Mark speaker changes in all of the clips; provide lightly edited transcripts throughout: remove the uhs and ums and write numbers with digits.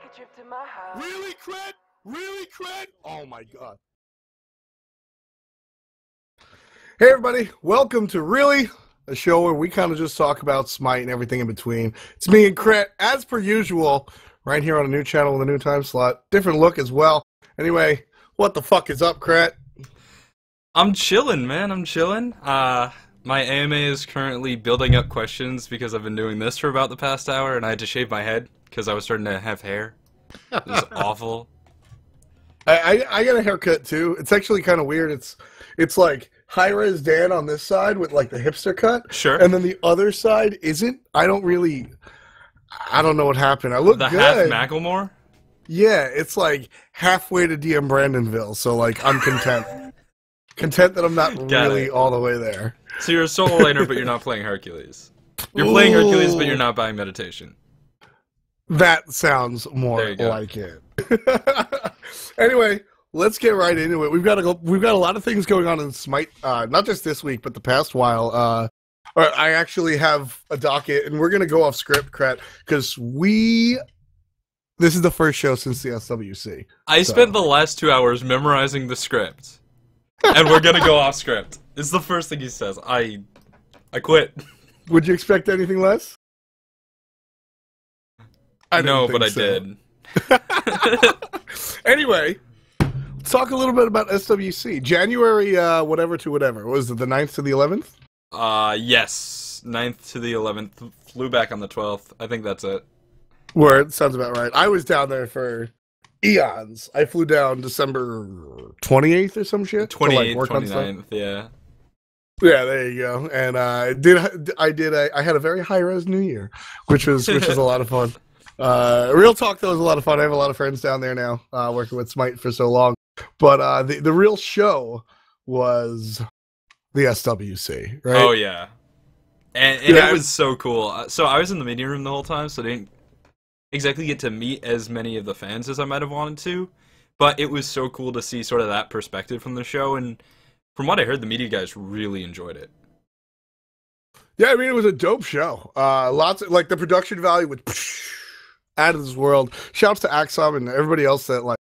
Speaker 1: a trip to my house.
Speaker 2: Really, Krett? Really, Krett? Oh my god. Hey everybody, welcome to Really, a show where we kind of just talk about Smite and everything in between. It's me and Krett, as per usual, right here on a new channel with a new time slot. Different look as well. Anyway, what the fuck is up, Krett?
Speaker 3: I'm chilling, man. I'm chilling. My AMA is currently building up questions because I've been doing this for about the past hour, and I had to shave my head because I was starting to have hair. It was awful.
Speaker 2: I got a haircut too. It's actually kind of weird. It's like Hi-Rez Dan on this side with like the hipster cut.
Speaker 3: Sure.
Speaker 2: And then the other side isn't. I don't know what happened. I look
Speaker 3: the
Speaker 2: good.
Speaker 3: half Macklemore?
Speaker 2: Yeah, it's like halfway to DM Brandonville, so like I'm content. Content that I'm not really all the way there.
Speaker 3: So you're a solo laner, but you're not playing Hercules. You're playing Hercules, but you're not buying Meditation.
Speaker 2: That sounds more like it. Anyway, let's get right into it. We've got a lot of things going on in Smite, not just this week, but the past while. I actually have a docket, and we're gonna go off script, Krett, because this is the first show since the SWC.
Speaker 3: I spent the last 2 hours memorizing the script, and we're gonna go off script. It's the first thing he says. I quit.
Speaker 2: Would you expect anything less?
Speaker 3: No, but I did.
Speaker 2: Anyway, let's talk a little bit about SWC. January, whatever to whatever. What was it, the 9th to the 11th?
Speaker 3: Yes. 9th to the 11th. Flew back on the 12th. I think that's it.
Speaker 2: Word, sounds about right. I was down there for eons. I flew down December 28th or some shit.
Speaker 3: 28th, 29th, yeah.
Speaker 2: Yeah, there you go. And I had a very high-res New Year, which was a lot of fun. Real talk, though, was a lot of fun. I have a lot of friends down there now, working with Smite for so long. But the real show was the SWC, right?
Speaker 3: Oh, yeah. And it was so cool. So I was in the meeting room the whole time, so I didn't exactly get to meet as many of the fans as I might have wanted to. But it was so cool to see sort of that perspective from the show. And from what I heard, the media guys really enjoyed it.
Speaker 2: Yeah, I mean, it was a dope show. Lots of, like, the production value was out of this world. Shouts to Axum and everybody else that like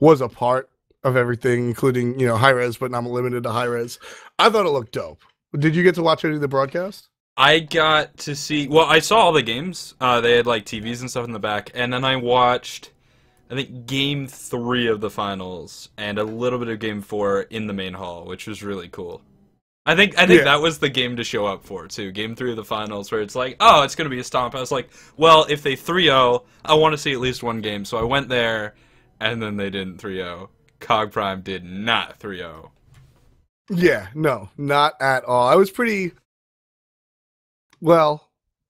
Speaker 2: was a part of everything, including, Hi-Rez, but not limited to Hi-Rez. I thought it looked dope. Did you get to watch any of the broadcast?
Speaker 3: I got to see, well, I saw all the games. They had like TVs and stuff in the back, and then I watched, I think, Game 3 of the finals and a little bit of Game 4 in the main hall, which was really cool. I think that was the game to show up for, too. Game 3 of the finals, where it's like, oh, it's going to be a stomp. I was like, well, if they 3-0, I want to see at least one game. So I went there, and then they didn't 3-0. Cog Prime did not 3-0.
Speaker 2: Yeah, no, not at all. I was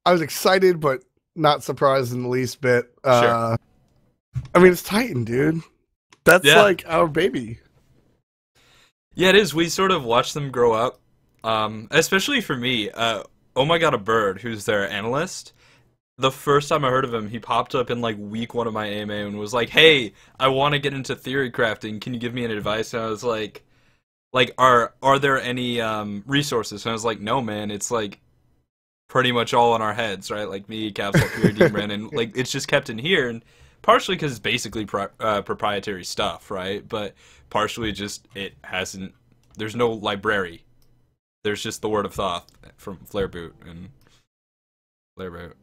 Speaker 2: I was excited, but not surprised in the least bit.
Speaker 3: Sure.
Speaker 2: I mean, it's Titan, dude. That's like our baby.
Speaker 3: Yeah, it is. We sort of watched them grow up. Especially for me, Oh My God, a Bird, who's their analyst, the first time I heard of him, he popped up in like week 1 of my AMA and was like, hey, I want to get into theory crafting. Can you give me any advice? And I was like, are there any resources? And I was like, no, man, it's like pretty much all in our heads, right? Like me, Capsule, Theory, Dean Brandon, like it's just kept in here. And partially because it's basically proprietary stuff, right? But partially just there's no library. There's just the word of Thoth from Flareboot and Flareboot.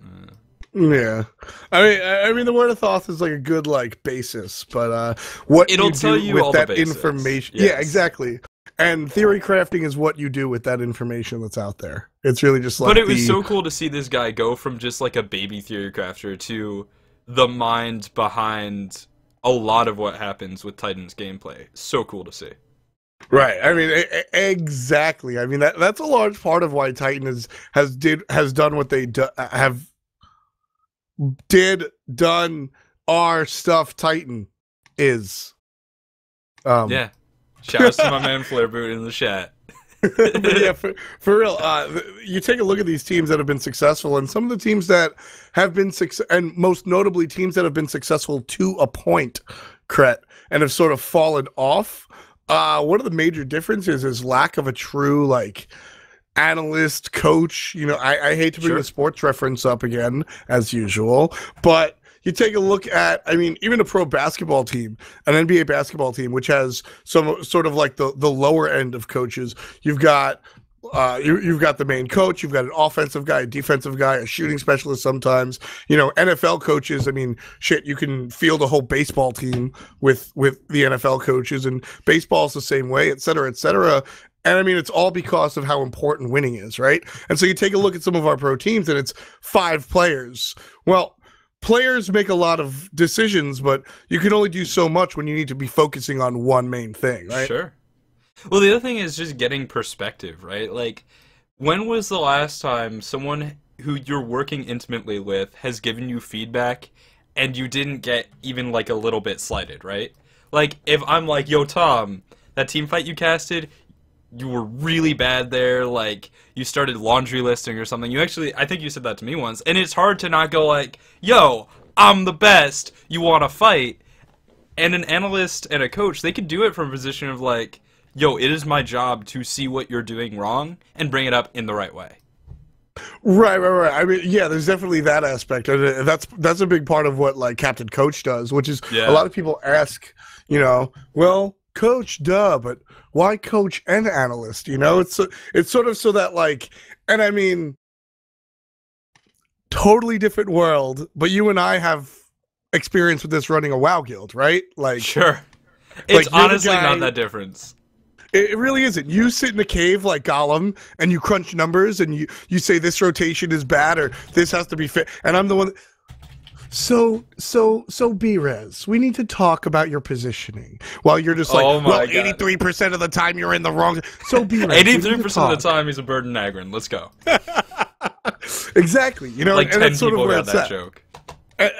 Speaker 2: Yeah, I mean, the word of Thoth is like a good like basis, but what
Speaker 3: it'll tell
Speaker 2: you
Speaker 3: you
Speaker 2: with
Speaker 3: all
Speaker 2: that
Speaker 3: the basics.
Speaker 2: Information,
Speaker 3: yes.
Speaker 2: Yeah, exactly. And theory crafting is what you do with that information that's out there. It's really just like.
Speaker 3: But it was so cool to see this guy go from just like a baby theory crafter to the mind behind a lot of what happens with Titan's gameplay. So cool to see.
Speaker 2: Right. I mean, exactly. I mean, that's a large part of why Titan has done what they done. Our stuff Titan is.
Speaker 3: Yeah. Shouts to my man Flareboot in the chat.
Speaker 2: But yeah, for real, you take a look at these teams that have been successful, and some of the teams that have been and most notably teams that have been successful to a point, Krett, and have sort of fallen off. One of the major differences is lack of a true like analyst, coach. I hate to bring the sports reference up again as usual, but you take a look at, I mean, even a pro basketball team, an NBA basketball team, which has some sort of like the lower end of coaches. You've got you've got the main coach, you've got an offensive guy, a defensive guy, a shooting specialist sometimes. You know, NFL coaches, I mean, shit, you can field a whole baseball team with the NFL coaches, and baseball's the same way, et cetera, et cetera. And I mean, it's all because of how important winning is, right? And so you take a look at some of our pro teams, and it's 5 players. Well, players make a lot of decisions, but you can only do so much when you need to be focusing on one main thing, right?
Speaker 3: Sure. Well, the other thing is just getting perspective, right? Like, when was the last time someone who you're working intimately with has given you feedback and you didn't get even, like, a little bit slighted, right? Like, if I'm like, yo, Tom, that team fight you casted, you were really bad there, like, you started laundry listing or something. You actually, I think you said that to me once, and it's hard to not go like, yo, I'm the best, you want to fight? And an analyst and a coach, they could do it from a position of like, yo, it is my job to see what you're doing wrong and bring it up in the right way.
Speaker 2: Right. I mean, yeah, there's definitely that aspect. And that's a big part of what, like, Captain Coach does, which is a lot of people ask, you know, well, coach, duh, but why coach and analyst? You know, it's sort of so that, like, and I mean, totally different world, but you and I have experience with this running a WoW guild, right? Like,
Speaker 3: sure. It's
Speaker 2: like,
Speaker 3: honestly not that difference.
Speaker 2: It really isn't. You sit in a cave like Gollum and you crunch numbers and you say this rotation is bad or this has to be fit. And I'm the one. So Hi-Rez, we need to talk about your positioning. While you're just like, well, 83% of the time you're in the wrong. So Hi-Rez,
Speaker 3: 83% of the time he's a bird in Agron. Let's go.
Speaker 2: Exactly. You know,
Speaker 3: like
Speaker 2: and
Speaker 3: 10
Speaker 2: that's sort
Speaker 3: people
Speaker 2: of where
Speaker 3: got
Speaker 2: it's
Speaker 3: that
Speaker 2: at.
Speaker 3: joke.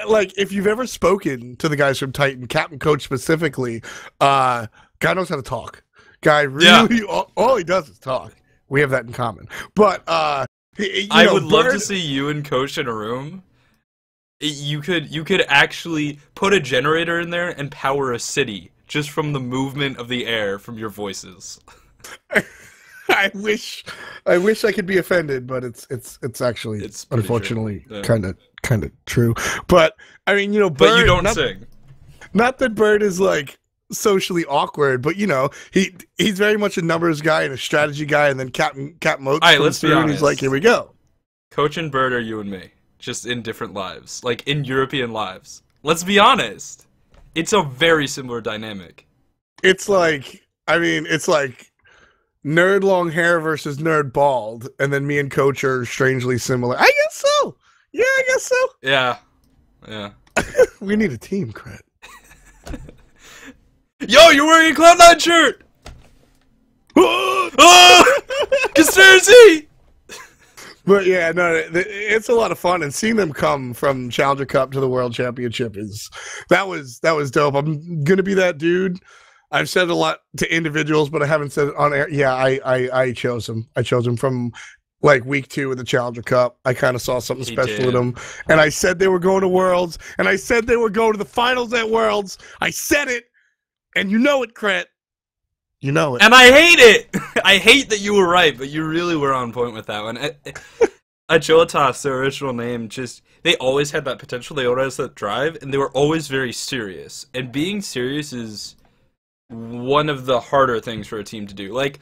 Speaker 2: Like, if you've ever spoken to the guys from Titan, Captain Coach specifically, guy knows how to talk. Guy really, all he does is talk. We have that in common. But I
Speaker 3: would love to see you and Coach in a room. You could actually put a generator in there and power a city just from the movement of the air from your voices.
Speaker 2: I wish I could be offended, but it's actually unfortunately kind of true. But I mean, you know, Bird,
Speaker 3: but you don't sing.
Speaker 2: Not that Bird is like socially awkward, but you know, he's very much a numbers guy and a strategy guy, and then Captain Moat comes through and he's like, here we go.
Speaker 3: Coach and Bird are you and me, just in different lives, like in European lives. Let's be honest. It's a very similar dynamic.
Speaker 2: It's like, I mean, it's like nerd long hair versus nerd bald, and then me and Coach are strangely similar. I guess so. Yeah, I guess so.
Speaker 3: Yeah.
Speaker 2: We need a team, Krett.
Speaker 3: Yo, you're wearing a Cloud9 shirt! Conspiracy!
Speaker 2: But yeah, no, it's a lot of fun, and seeing them come from Challenger Cup to the World Championship that was dope. I'm gonna be that dude. I've said a lot to individuals, but I haven't said it on air. Yeah, I chose him. I chose him from like week 2 of the Challenger Cup. I kind of saw something special with him, and I said they were going to Worlds, and I said they were going to the finals at Worlds. I said it, and you know it, Krett. You know it.
Speaker 3: And I hate it. I hate that you were right, but you really were on point with that one. Agilitas, their original name, they always had that potential. They always had that drive, and they were always very serious. And being serious is one of the harder things for a team to do. Like,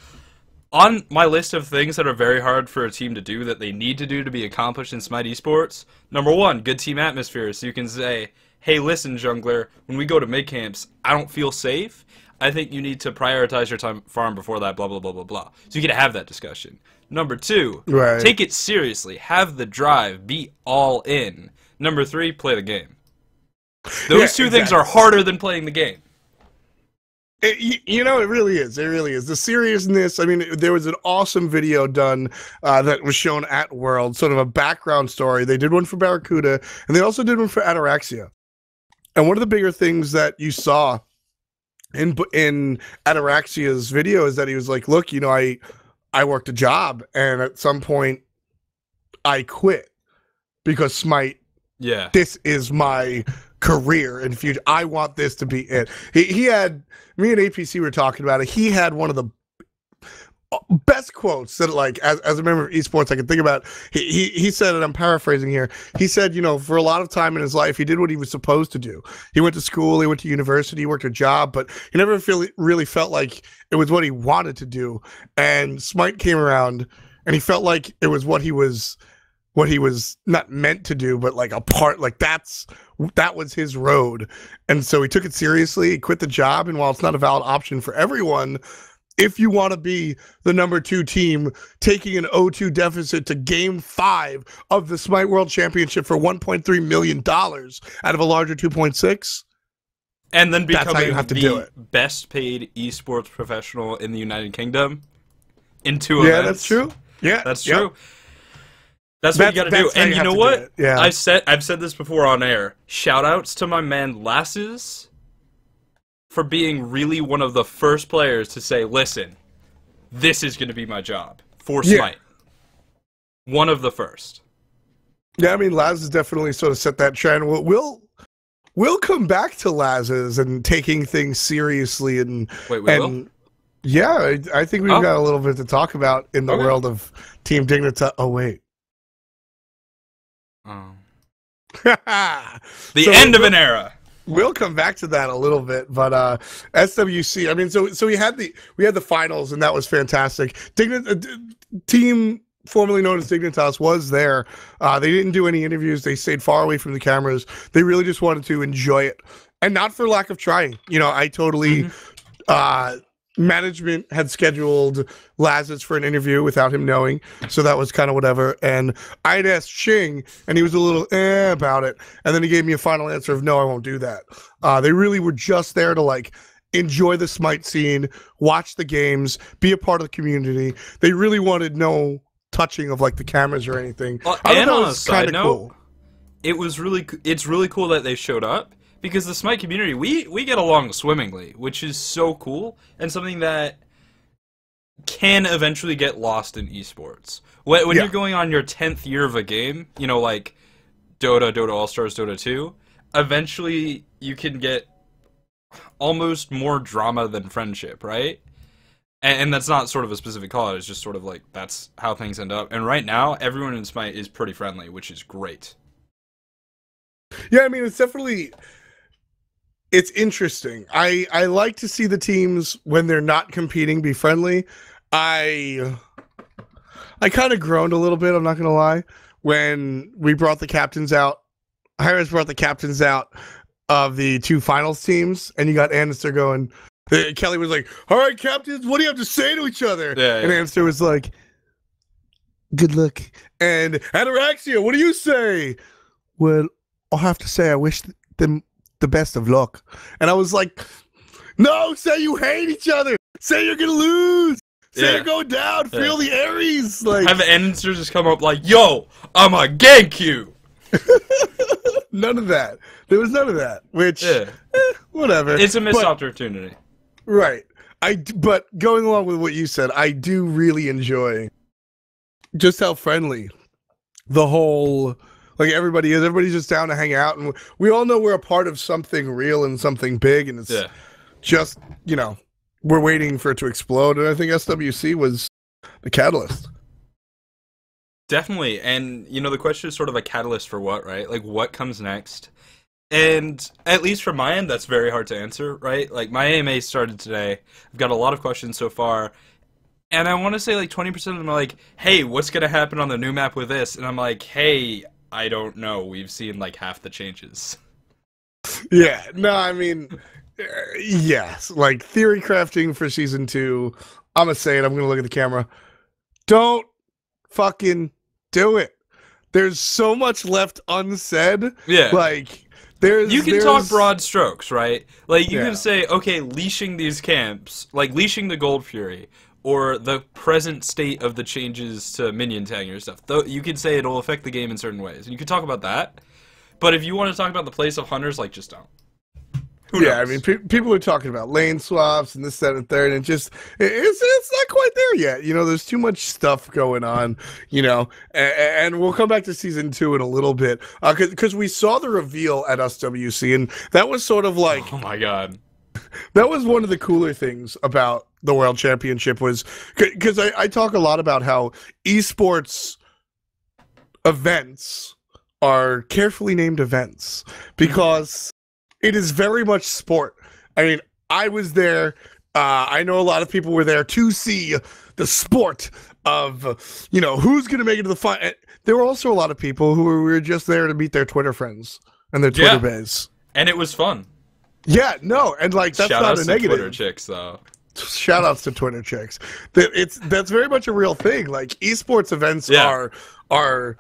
Speaker 3: on my list of things that are very hard for a team to do, that they need to do to be accomplished in Smite Esports, number 1, good team atmosphere. So you can say, hey, listen, jungler, when we go to mid camps, I don't feel safe. I think you need to prioritize your time farm before that, blah, blah, blah, blah, blah. So you get to have that discussion. Number 2, take it seriously. Have the drive. Be all in. Number 3, play the game. Those two things are harder than playing the game.
Speaker 2: You know, it really is. It really is. The seriousness, I mean, there was an awesome video done that was shown at World, sort of a background story. They did one for Barracuda, and they also did one for Ataraxia. And one of the bigger things that you saw in Ataraxia's video is that he was like, look, you know, I worked a job, and at some point I quit because Smite, this is my career and future. I want this to be it. He had, me and APC were talking about it. He had one of the best quotes that, like, as a member of esports I can think about. He said, and I'm paraphrasing here, he said, for a lot of time in his life he did what he was supposed to do. He went to school, he went to university, he worked a job, but he never really felt like it was what he wanted to do. And Smite came around and he felt like it was what he was not meant to do, but like a part, like that was his road. And so he took it seriously, he quit the job, and while it's not a valid option for everyone, if you want to be the #2 team taking an 0-2 deficit to game 5 of the Smite World Championship for $1.3 million out of a larger 2.6,
Speaker 3: and then becoming
Speaker 2: that's how you have to do it.
Speaker 3: Best paid esports professional in the United Kingdom in 2
Speaker 2: events.
Speaker 3: Yeah,
Speaker 2: that's true. Yeah,
Speaker 3: that's true. That's what you got to do. And you know what?
Speaker 2: Yeah.
Speaker 3: I've said this before on air. Shout outs to my man Lasses for being really one of the first players to say, listen, this is going to be my job for Smite. One of the first.
Speaker 2: Yeah, I mean, Laz has definitely sort of set that trend. We'll come back to Laz's and taking things seriously.
Speaker 3: Wait, we will?
Speaker 2: Yeah, I think we've got a little bit to talk about in the world of Team Dignitas. Oh, wait.
Speaker 3: Oh. The end of an era.
Speaker 2: We'll come back to that a little bit, but SWC. I mean, so we had the finals, and that was fantastic. Team formerly known as Dignitas was there. They didn't do any interviews. They stayed far away from the cameras. They really just wanted to enjoy it, and not for lack of trying. I totally. Management had scheduled Lazarus for an interview without him knowing, so that was kind of whatever. And I'd asked Ching, and he was a little about it, and then he gave me a final answer of no, I won't do that. They really were just there to like enjoy the Smite scene, watch the games, be a part of the community. They really wanted no touching of like the cameras or anything.
Speaker 3: And on a side note, it's really cool that they showed up. Because the Smite community, we get along swimmingly, which is so cool, and something that can eventually get lost in esports. When you're going on your 10th year of a game, like Dota All-Stars, Dota 2, eventually you can get almost more drama than friendship, right? And that's not sort of a specific call, it's just sort of like, that's how things end up. And right now, everyone in Smite is pretty friendly, which is great.
Speaker 2: Yeah, I mean, it's definitely... It's interesting. I like to see the teams when they're not competing be friendly. I kind of groaned a little bit, I'm not going to lie, when we brought the captains out. Hi-Rez brought the captains out of the 2 finals teams, and you got Anister going. Kelly was like, all right, captains, what do you have to say to each other?
Speaker 3: Yeah.
Speaker 2: And Anister was like, good luck. And Ataraxia, what do you say? Well, I'll have to say I wish them the best of luck. And I was like, no, say you hate each other. Say you're gonna lose. Say you're going down. Feel the Aries. Like,
Speaker 3: have Anister just come up like, yo, I'm a gank you.
Speaker 2: None of that. There was none of that. Which, whatever.
Speaker 3: It's a missed opportunity.
Speaker 2: Right. But going along with what you said, I do really enjoy just how friendly the whole... Like everybody is. Everybody's just down to hang out, and we all know we're a part of something real and something big, and it's just, we're waiting for it to explode, and I think SWC was the catalyst.
Speaker 3: Definitely, and, the question is sort of a catalyst for what, right? Like, what comes next? And, at least from my end, that's very hard to answer, right? Like, my AMA started today. I've got a lot of questions so far, and I want to say, like, 20% of them are like, hey, what's going to happen on the new map with this? And I'm like, hey... I don't know. We've seen like half the changes.
Speaker 2: Yeah. No, I mean, yes. Like theory crafting for season 2. I'm gonna say it. I'm gonna look at the camera. Don't fucking do it. There's so much left unsaid.
Speaker 3: Yeah.
Speaker 2: Like
Speaker 3: you can talk broad strokes, right? Like you can say, okay, leashing these camps, like leashing the Gold Fury. Or the present state of the changes to minion tagging or stuff. Though you could say it'll affect the game in certain ways, and you could talk about that. But if you want to talk about the place of hunters, like just don't. Who knows?
Speaker 2: I mean, people are talking about lane swaps and this, that, and third, and it's not quite there yet. There's too much stuff going on. And we'll come back to season 2 in a little bit because we saw the reveal at SWC, and that was sort of like,
Speaker 3: oh my god.
Speaker 2: That was one of the cooler things about the World Championship was because I talk a lot about how esports events are carefully named events because it is very much sport. I mean, I was there. I know a lot of people were there to see the sport of, who's going to make it to the final. There were also a lot of people who were just there to meet their Twitter friends and their Twitter bays.
Speaker 3: And it was fun.
Speaker 2: Yeah, no, and like that's not a negative.
Speaker 3: Twitter chicks, though.
Speaker 2: Shout outs to Twitter chicks. That's very much a real thing. Like esports events are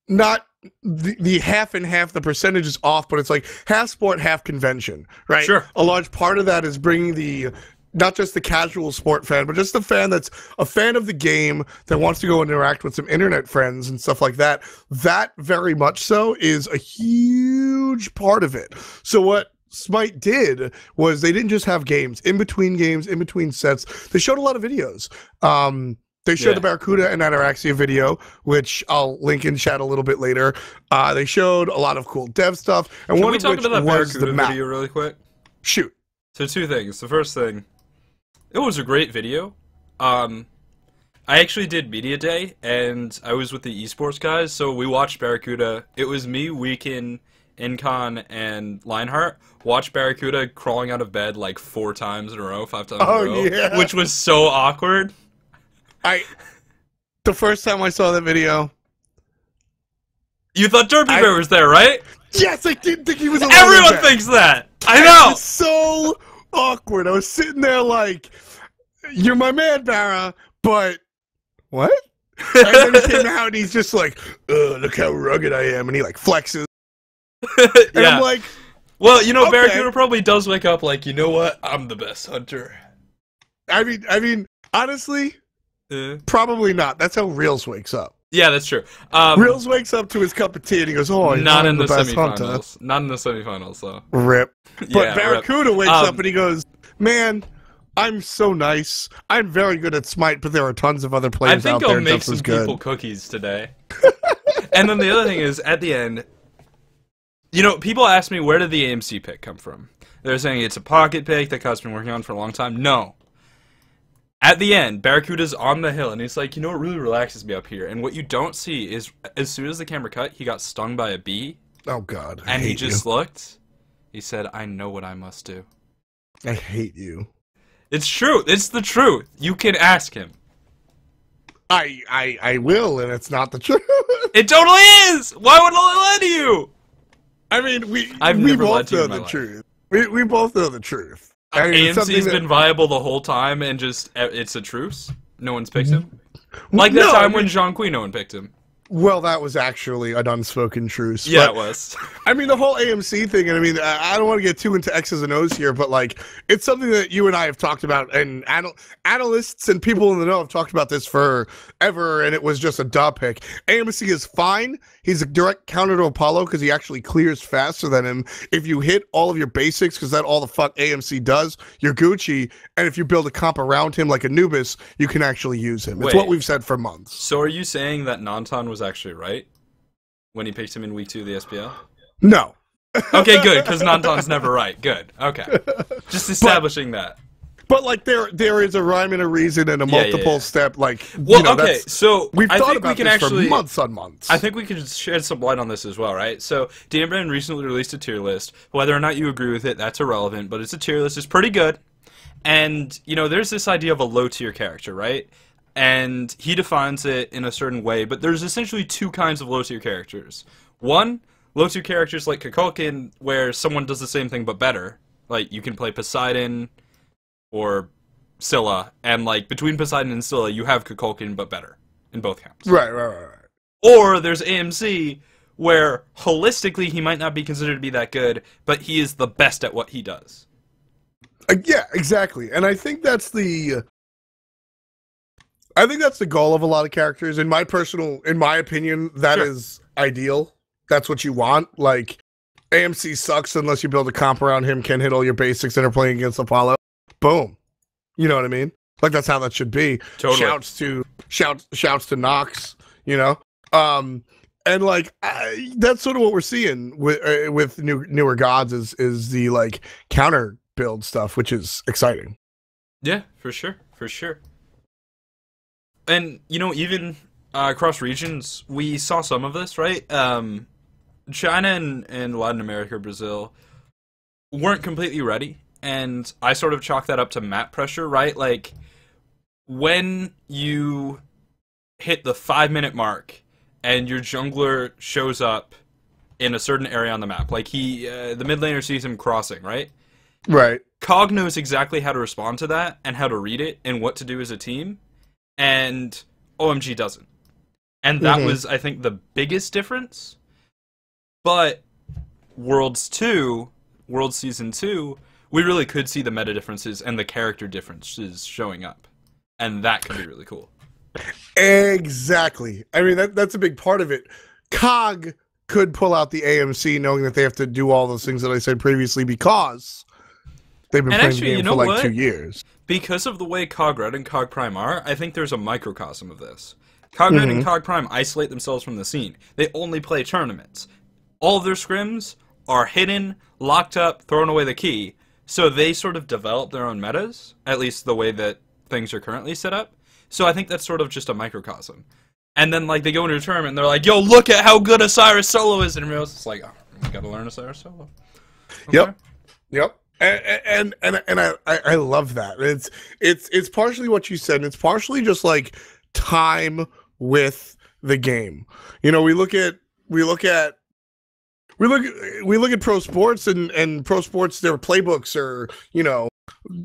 Speaker 2: not the half and half. The percentage is off, but it's like half sport, half convention, right?
Speaker 3: Sure.
Speaker 2: A large part of that is bringing not just the casual sport fan, but just the fan that's a fan of the game that wants to go interact with some internet friends and stuff like that. That very much so is a huge part of it. So what Smite did was they didn't just have games, in between sets. They showed a lot of videos. They showed the Barracuda and Ataraxia video, which I'll link in chat a little bit later. They showed a lot of cool dev stuff. And
Speaker 3: Can we talk about that Barracuda video really quick?
Speaker 2: Shoot.
Speaker 3: So 2 things. The first thing, it was a great video. I actually did Media Day, and I was with the esports guys, so we watched Barracuda. It was me, Weekend, Incon, and Lionheart watched Barracuda crawling out of bed like 4 times in a row, 5 times in a row,
Speaker 2: yeah.
Speaker 3: Which was so awkward.
Speaker 2: The first time I saw that video,
Speaker 3: you thought Derpy Bear was there, right?
Speaker 2: Yes, I didn't think he was alone.
Speaker 3: Everyone thinks that. I know.
Speaker 2: It was so awkward. I was sitting there like, "You're my man, Barra," but what? And then he came out and he's just like, "Look how rugged I am," and he like flexes. And I'm like,
Speaker 3: well, okay. Barracuda probably does wake up like, you know what? I'm the best hunter.
Speaker 2: I mean, honestly, probably not. That's how Reels wakes up.
Speaker 3: Yeah, that's true.
Speaker 2: Reels wakes up to his cup of tea and he goes, "Oh,
Speaker 3: not in the
Speaker 2: best
Speaker 3: semifinals.
Speaker 2: Hunter."
Speaker 3: Not in the semifinals, though.
Speaker 2: Rip. But
Speaker 3: Yeah,
Speaker 2: Barracuda wakes up and he goes, "Man, I'm so nice. I'm very good at Smite, but there are tons of other players out there
Speaker 3: I think I'll make
Speaker 2: just as
Speaker 3: some
Speaker 2: good."
Speaker 3: people cookies today. And then the other thing is, at the end, people ask me, where did the AMC pick come from? They're saying it's a pocket pick that Kot's been working on for a long time. No. At the end, Barracuda's on the hill, and he's like, what really relaxes me up here? And what you don't see is, as soon as the camera cut, he got stung by a bee.
Speaker 2: Oh, God.
Speaker 3: And he just looked. He said, "I know what I must do."
Speaker 2: I hate you.
Speaker 3: It's true. It's the truth. You can ask him.
Speaker 2: I will, and it's not the truth.
Speaker 3: It totally is! Why would I lie to you?
Speaker 2: I mean, we
Speaker 3: never lied
Speaker 2: both
Speaker 3: to you
Speaker 2: know
Speaker 3: in my
Speaker 2: the
Speaker 3: life.
Speaker 2: truth. We both know the truth. I mean,
Speaker 3: AMC's been viable the whole time, and just, it's a truce? No one's picked him? Like that time when Jean Queen, no one picked him.
Speaker 2: Well, that was actually an unspoken truce.
Speaker 3: Yeah,
Speaker 2: but,
Speaker 3: it was.
Speaker 2: I mean, the whole AMC thing, and I mean, I don't want to get too into X's and O's here, but, like, it's something that you and I have talked about, and analysts and people in the know have talked about this forever, and it was just a duh pick. AMC is fine. He's a direct counter to Apollo because he actually clears faster than him. If you hit all of your basics, because that's all the fuck AMC does, you're Gucci, and if you build a comp around him like Anubis, you can actually use him. It's what we've said for months.
Speaker 3: So are you saying that Nantan was actually right when he picked him in week 2 of the SPL?
Speaker 2: No.
Speaker 3: Okay, good, because Nantan's never right. Good. Okay. Just establishing that.
Speaker 2: But like there is a rhyme and a reason and a multiple step like.
Speaker 3: Well, okay, so
Speaker 2: we've thought about this for months on months.
Speaker 3: I think we could shed some light on this as well, right? So Dan Brennan recently released a tier list. Whether or not you agree with it, that's irrelevant. But it's a tier list. It's pretty good. And there's this idea of a low tier character, right? And he defines it in a certain way. But there's essentially 2 kinds of low tier characters. One, low tier characters like Kukulkan, where someone does the same thing but better. Like you can play Poseidon or Scylla, and like between Poseidon and Scylla, you have Kukulkan but better in both camps.
Speaker 2: Right.
Speaker 3: Or there's AMC, where holistically he might not be considered to be that good, but he is the best at what he does.
Speaker 2: Yeah, exactly. And I think that's the goal of a lot of characters. In my opinion, that is ideal. That's what you want. Like AMC sucks unless you build a comp around him, can hit all your basics, and are playing against Apollo. Boom. You know what I mean? Like that's how that should be.
Speaker 3: Totally.
Speaker 2: Shouts to Nox, and like that's sort of what we're seeing with newer gods is the like counter build stuff, which is exciting.
Speaker 3: Yeah, for sure, for sure. And you know, even across regions, we saw some of this, right? China and Latin America, Brazil weren't completely ready, and I sort of chalk that up to map pressure, right? Like when you hit the 5-minute mark and your jungler shows up in a certain area on the map, like the mid laner sees him crossing, right?
Speaker 2: Right.
Speaker 3: Cog knows exactly how to respond to that and how to read it and what to do as a team, and OMG doesn't. And that was, I think, the biggest difference. But World Season 2, we really could see the meta differences and the character differences showing up. And that could be really cool.
Speaker 2: Exactly. I mean, that's a big part of it. Cog could pull out the AMC knowing that they have to do all those things that I said previously because they've been playing the game for like 2 years.
Speaker 3: Because of the way Cog Red and Cog Prime are, I think there's a microcosm of this. Cog Red and Cog Prime isolate themselves from the scene. They only play tournaments. All of their scrims are hidden, locked up, thrown away the key, so they sort of develop their own metas, at least the way that things are currently set up. So I think that's sort of just a microcosm. And then, like, they go into a tournament and they're like, yo, look at how good Osiris Solo is, and everyone else is like, oh, you gotta learn Osiris Solo. Okay.
Speaker 2: Yep. And I love that. It's partially what you said, and it's partially just like time with the game. You know, we look at pro sports and pro sports, their playbooks are, you know,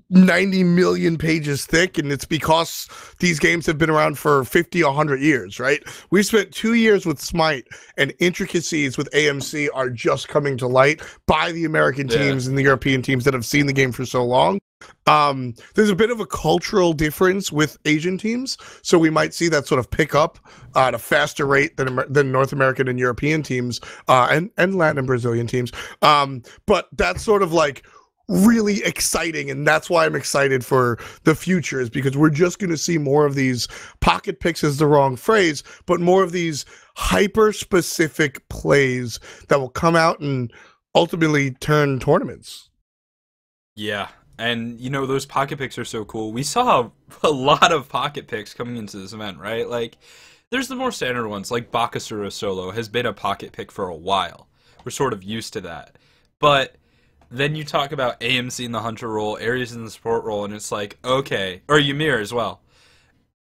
Speaker 2: 90 million pages thick, and it's because these games have been around for 50, 100 years, right? We spent 2 years with Smite, and intricacies with AMC are just coming to light by the American teams and the European teams that have seen the game for so long. There's a bit of a cultural difference with Asian teams, so we might see that sort of pick up at a faster rate than North American and European teams, and Latin and Brazilian teams. But that's sort of like really exciting, and that's why I'm excited for the future, is because we're just going to see more of these pocket picks, is the wrong phrase, but more of these hyper-specific plays that will come out and ultimately turn tournaments.
Speaker 3: Yeah, and you know, those pocket picks are so cool. We saw a lot of pocket picks coming into this event, right? Like, there's the more standard ones, like Bakasura Solo has been a pocket pick for a while. We're sort of used to that. But then you talk about AMC in the hunter role, Ares in the support role, and it's like, okay, or Ymir as well.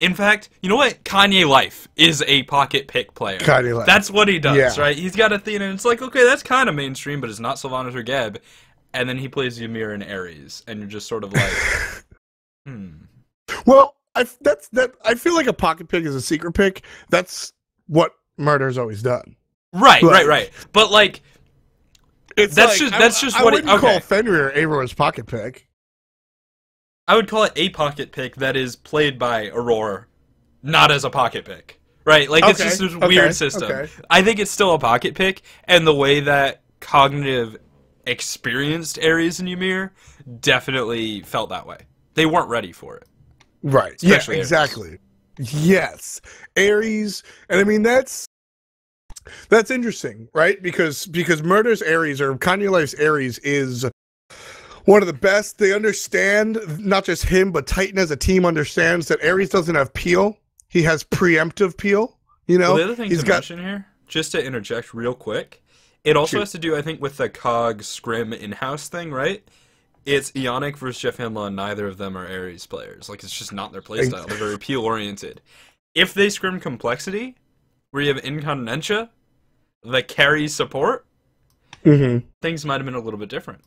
Speaker 3: In fact, you know what? Kanye Life is a pocket pick player.
Speaker 2: Kanye Life.
Speaker 3: That's what he does, right? He's got Athena, and it's like, okay, that's kind of mainstream, but it's not Sylvanas or Geb. And then he plays Ymir and Ares, and you're just sort of like,
Speaker 2: Well, I feel like a pocket pick is a secret pick. That's what Murder's always done.
Speaker 3: Right. But like, that's just
Speaker 2: I
Speaker 3: what
Speaker 2: wouldn't call Fenrir Aurora's pocket pick.
Speaker 3: I would call it a pocket pick that is played by Aurora, not as a pocket pick. Right? Like, it's just a weird system. Okay. I think it's still a pocket pick, and the way that cognitive experienced Ares and Ymir definitely felt that way. They weren't ready for it.
Speaker 2: Right.
Speaker 3: Especially
Speaker 2: yeah, exactly. Ares. Yes. Ares, and I mean, that's interesting, right? Because Murder's Ares, or Kanye Life's Ares, is one of the best. They understand, not just him, but Titan as a team understands that Ares doesn't have peel. He has preemptive peel. You know,
Speaker 3: the other thing to mention here, just to interject real quick, it also has to do, I think, with the COG Scrim in-house thing, right? It's Ionic versus Jeff Himla, and neither of them are Ares players. Like, it's just not their playstyle. They're very peel-oriented. If they scrim complexity, where you have Incontinentia, that carries support, things might have been a little bit different.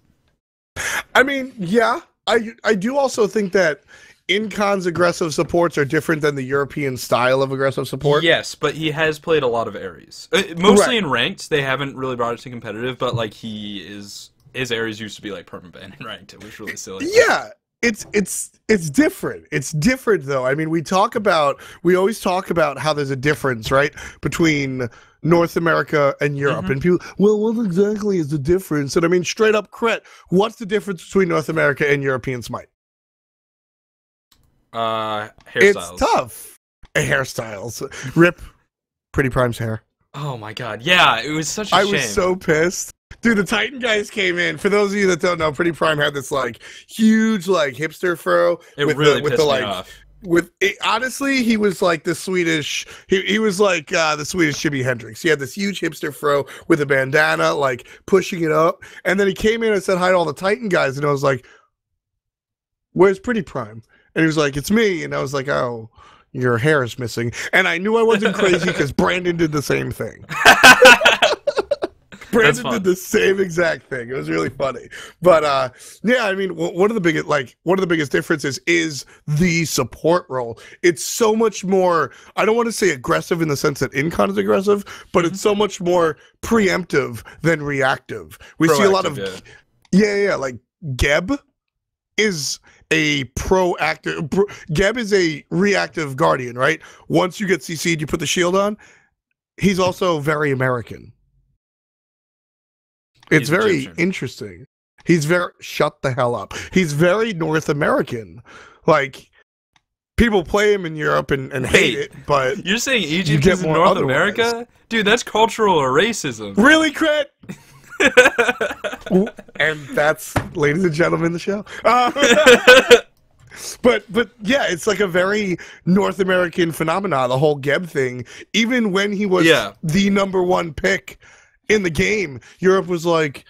Speaker 2: I mean, yeah. I do also think that Incon's aggressive supports are different than the European style of aggressive support.
Speaker 3: Yes, but he has played a lot of Ares. Mostly in ranked. They haven't really brought it to competitive, but like his Ares used to be like permaban in ranked. It was really silly.
Speaker 2: Yeah. It's different. It's different though. I mean, we always talk about how there's a difference, right, between North America and Europe. And people, well, what exactly is the difference? And I mean, straight up, Krett, what's the difference between North America and European Smite?
Speaker 3: Hairstyles.
Speaker 2: It's tough. Hairstyles. Rip Pretty Prime's hair.
Speaker 3: Oh my god. Yeah, it was such a shame.
Speaker 2: I was so pissed. Dude, the Titan guys came in. For those of you that don't know, Pretty Prime had this like huge like hipster fro.
Speaker 3: It really pissed me off.
Speaker 2: Honestly, he was like the Swedish. He was like the Swedish Jimi Hendrix. He had this huge hipster fro with a bandana, like pushing it up. And then he came in and said hi to all the Titan guys, and I was like, "Where's Pretty Prime?" And he was like, "It's me." And I was like, "Oh, your hair is missing." And I knew I wasn't crazy because Brandon did the same thing. Brandon did the same exact thing. It was really funny. But yeah, I mean, one of the biggest differences is the support role. It's so much more, I don't want to say aggressive in the sense that Incon is aggressive, but it's so much more preemptive than reactive. We see a lot of like Geb is a proactive Geb is a reactive guardian, right? Once you get CC'd, you put the shield on. He's also very American. It's very Egyptian. Interesting. He's very shut the hell up. He's very North American. Like people play him in Europe and hate it, but
Speaker 3: you're saying Egypt is in North America? Dude, that's cultural racism.
Speaker 2: Really, Krett? And that's, ladies and gentlemen, the show. But yeah, it's like a very North American phenomenon, the whole Geb thing. Even when he was the #1 pick in the game, Europe was like,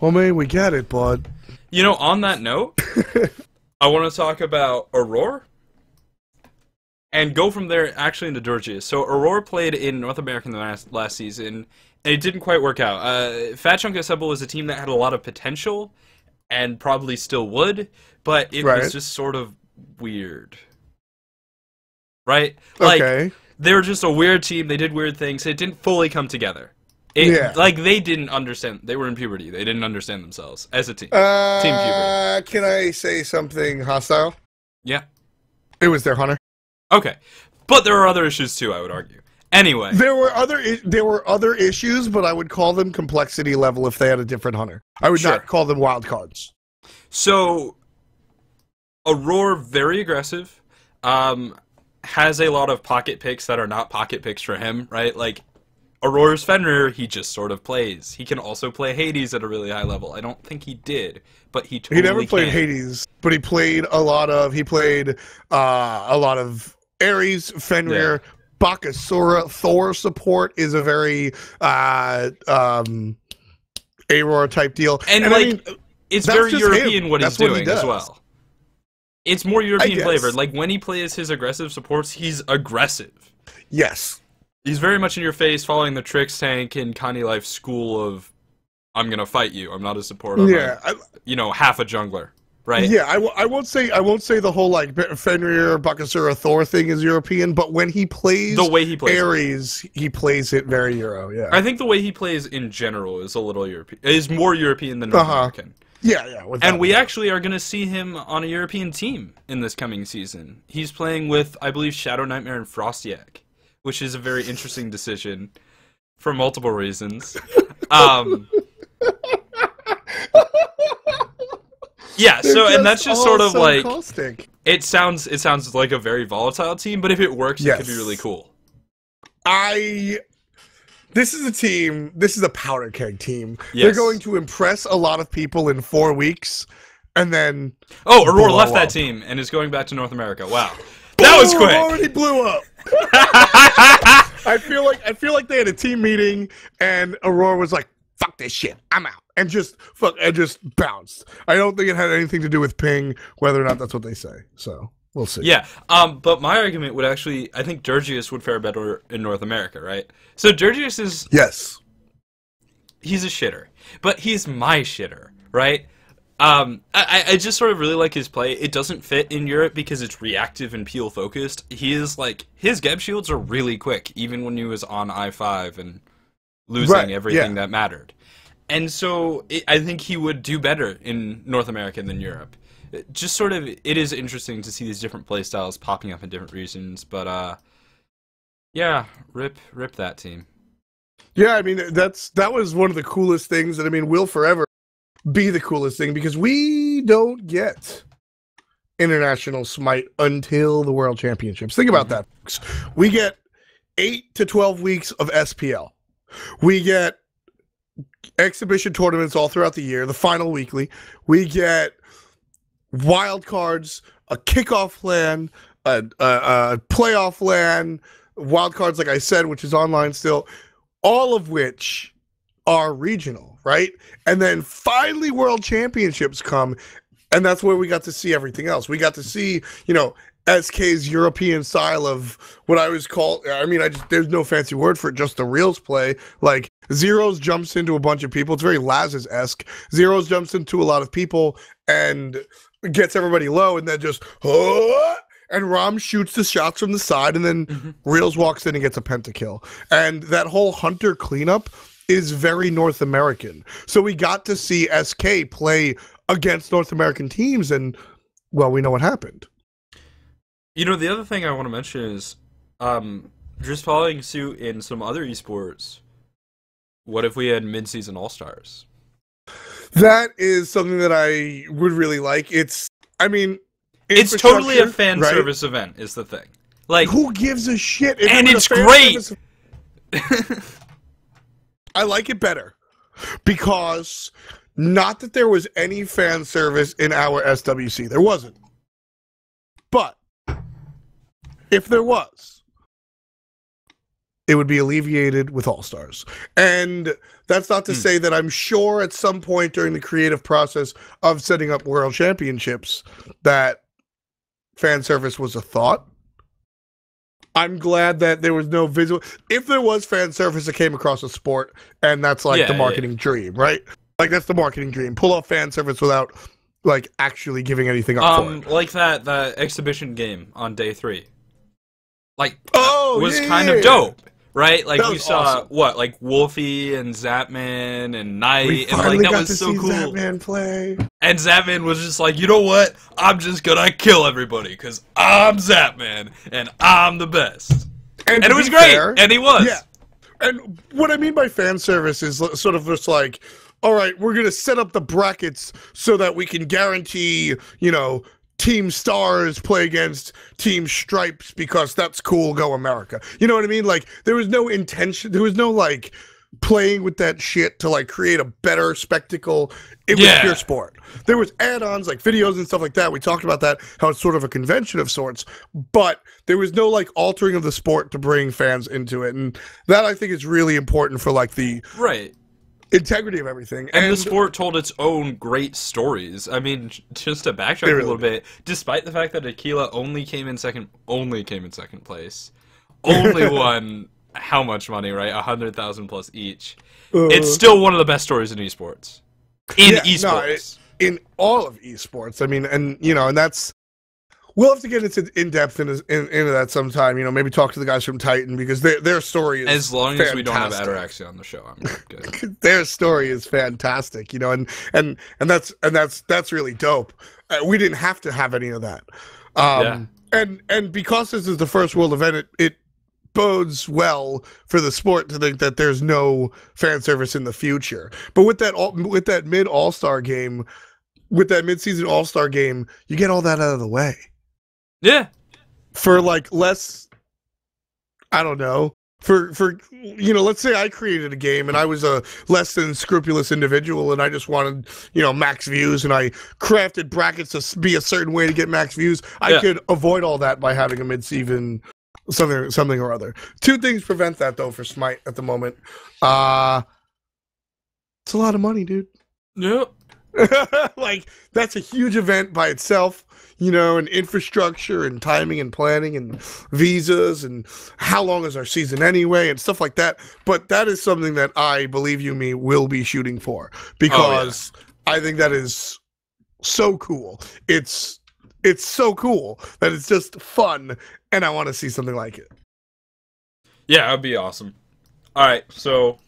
Speaker 2: "Well, man, we get it, bud."
Speaker 3: You know, on that note, I want to talk about Aurora and go from there actually into Georgia. So Aurora played in North America in the last season, and it didn't quite work out. Fat Chunk Assemble was a team that had a lot of potential and probably still would, but it was just sort of weird. Right? Like, they were just a weird team. They did weird things. It didn't fully come together. Like, they didn't understand. They were in puberty. They didn't understand themselves as a team. Team puberty.
Speaker 2: Can I say something hostile?
Speaker 3: Yeah.
Speaker 2: It was their hunter.
Speaker 3: Okay. But there are other issues, too, I would argue. Anyway.
Speaker 2: There were other issues, but I would call them complexity level if they had a different hunter. I would not call them wild cards.
Speaker 3: So, Aurora, very aggressive, has a lot of pocket picks that are not pocket picks for him, right? Like, Aurora's Fenrir, he just sort of plays. He can also play Hades at a really high level. I don't think he did, but he totally
Speaker 2: He never played Hades, but he played a lot of Ares, Fenrir, Bakasura. Thor support is a very Aurora type deal.
Speaker 3: And like, I mean, it's very European what he's doing as well. It's more European flavored. Like, when he plays his aggressive supports, he's aggressive.
Speaker 2: Yes.
Speaker 3: He's very much in your face, following the Trix tank and Connie Life school of, I'm gonna fight you. I'm not a supporter. I'm half a jungler, right?
Speaker 2: Yeah, I won't say the whole like Fenrir, Bakasura, Thor thing is European, but when he plays
Speaker 3: the way he plays
Speaker 2: Ares, he plays it very Euro. Yeah,
Speaker 3: I think the way he plays in general is a little European. Is more European than North American.
Speaker 2: Yeah.
Speaker 3: And we actually are going to see him on a European team in this coming season. He's playing with, I believe, Shadow Nightmare and Frostiak, which is a very interesting decision for multiple reasons. Yeah, so and that's just sort of like
Speaker 2: caustic.
Speaker 3: It sounds like a very volatile team, but if it works, it could be really cool.
Speaker 2: This is a powder keg team.
Speaker 3: Yes.
Speaker 2: They're going to impress a lot of people in 4 weeks, and then
Speaker 3: Aurora left that team and is going back to North America. Wow, that was quick.
Speaker 2: Already blew up. I feel like they had a team meeting and Aurora was like, "Fuck this shit, I'm out," and just bounced. I don't think it had anything to do with ping, whether or not that's what they say. So we'll see.
Speaker 3: Yeah, but my argument would actually, I think Dirgius would fare better in North America, right? So Dirgius is he's a shitter, but he's my shitter, right? I just sort of really like his play. It doesn't fit in Europe because it's reactive and peel focused. He is like, his Geb shields are really quick, even when he was on I-5 and losing everything that mattered. And so I think he would do better in North America than Europe. Just sort of, it is interesting to see these different play styles popping up in different regions, but yeah, rip that team.
Speaker 2: Yeah, I mean, that was one of the coolest things, and I mean, will forever be the coolest thing, because we don't get international Smite until the World Championships. Think about that, folks. We get 8 to 12 weeks of SPL. We get exhibition tournaments all throughout the year, the final weekly. We get wild cards, a kickoff LAN, a playoff LAN, wild cards, like I said, which is online still, all of which are regional, right? And then finally World Championships come, and that's where we got to see everything else. We got to see, SK's European style of what I was called. I mean, there's no fancy word for it, just the reels play. Like, Zeros jumps into a bunch of people. It's very Laz's-esque. Zeros jumps into a lot of people and gets everybody low, and then just, and Rom shoots the shots from the side, and then Reels walks in and gets a pentakill. And that whole Hunter cleanup is very North American. So we got to see SK play against North American teams, and, well, we know what happened.
Speaker 3: The other thing I want to mention is, just following suit in some other esports, what if we had mid-season All-Stars?
Speaker 2: That is something that I would really like. It's
Speaker 3: totally a fan service event, is the thing. Like,
Speaker 2: who gives a shit?
Speaker 3: And it's great!
Speaker 2: I like it better. Because, not that there was any fan service in our SWC. There wasn't. But, if there was, it would be alleviated with All-Stars. And that's not to say that I'm sure at some point during the creative process of setting up World Championships that fan service was a thought. I'm glad that there was no visual. If there was fan service, it came across a sport, and that's like the marketing dream, right? Like, that's the marketing dream. Pull off fan service without, like, actually giving anything up for it.
Speaker 3: Like that exhibition game on day 3. Like, was kind of dope, right? Like, we saw, awesome. Like, Wolfie and Zapman and Knight, and, like, that was so cool.
Speaker 2: Zapman play.
Speaker 3: And Zapman was just like, you know what? I'm just gonna kill everybody, because I'm Zapman, and I'm the best. And it was great, and he was. Yeah.
Speaker 2: And what I mean by fan service is sort of just like, all right, we're gonna set up the brackets so that we can guarantee, Team Stars play against Team Stripes because that's cool, go America. You know what I mean? Like, there was no intention, there was no, like, playing with that shit to, like, create a better spectacle. It was pure sport. There was add-ons, like videos and stuff like that. We talked about that, how it's sort of a convention of sorts, but there was no, like, altering of the sport to bring fans into it. And that, I think, is really important for, like, the...
Speaker 3: Right.
Speaker 2: integrity of everything.
Speaker 3: And the sport told its own great stories. I mean, just to backtrack a little bit, despite the fact that Aquila only came in second place, only won how much money, right? 100,000 plus each. It's still one of the best stories in esports. Esports.
Speaker 2: In all of esports. I mean, and that's... We'll have to get in depth into that sometime. Maybe talk to the guys from Titan, because their story is
Speaker 3: as long
Speaker 2: fantastic.
Speaker 3: As we don't have Ataraxia on the show, I'm good.
Speaker 2: Their story is fantastic, and that's really dope. We didn't have to have any of that. And because this is the first world event, it bodes well for the sport to think that there's no fan service in the future. But with that mid-all-star game, with that mid-season all-star game, you get all that out of the way.
Speaker 3: Yeah.
Speaker 2: For, like, less, I don't know, for let's say I created a game and I was a less than scrupulous individual and I just wanted, max views, and I crafted brackets to be a certain way to get max views. I could avoid all that by having a mid-season something or other. Two things prevent that, though, for Smite at the moment. It's a lot of money, dude.
Speaker 3: Yep.
Speaker 2: Like, that's a huge event by itself, and infrastructure and timing and planning and visas and how long is our season anyway and stuff like that. But that is something that I, believe you me, will be shooting for, because I think that is so cool. It's so cool that it's just fun, and I want to see something like it.
Speaker 3: Yeah, that'd be awesome. All right, so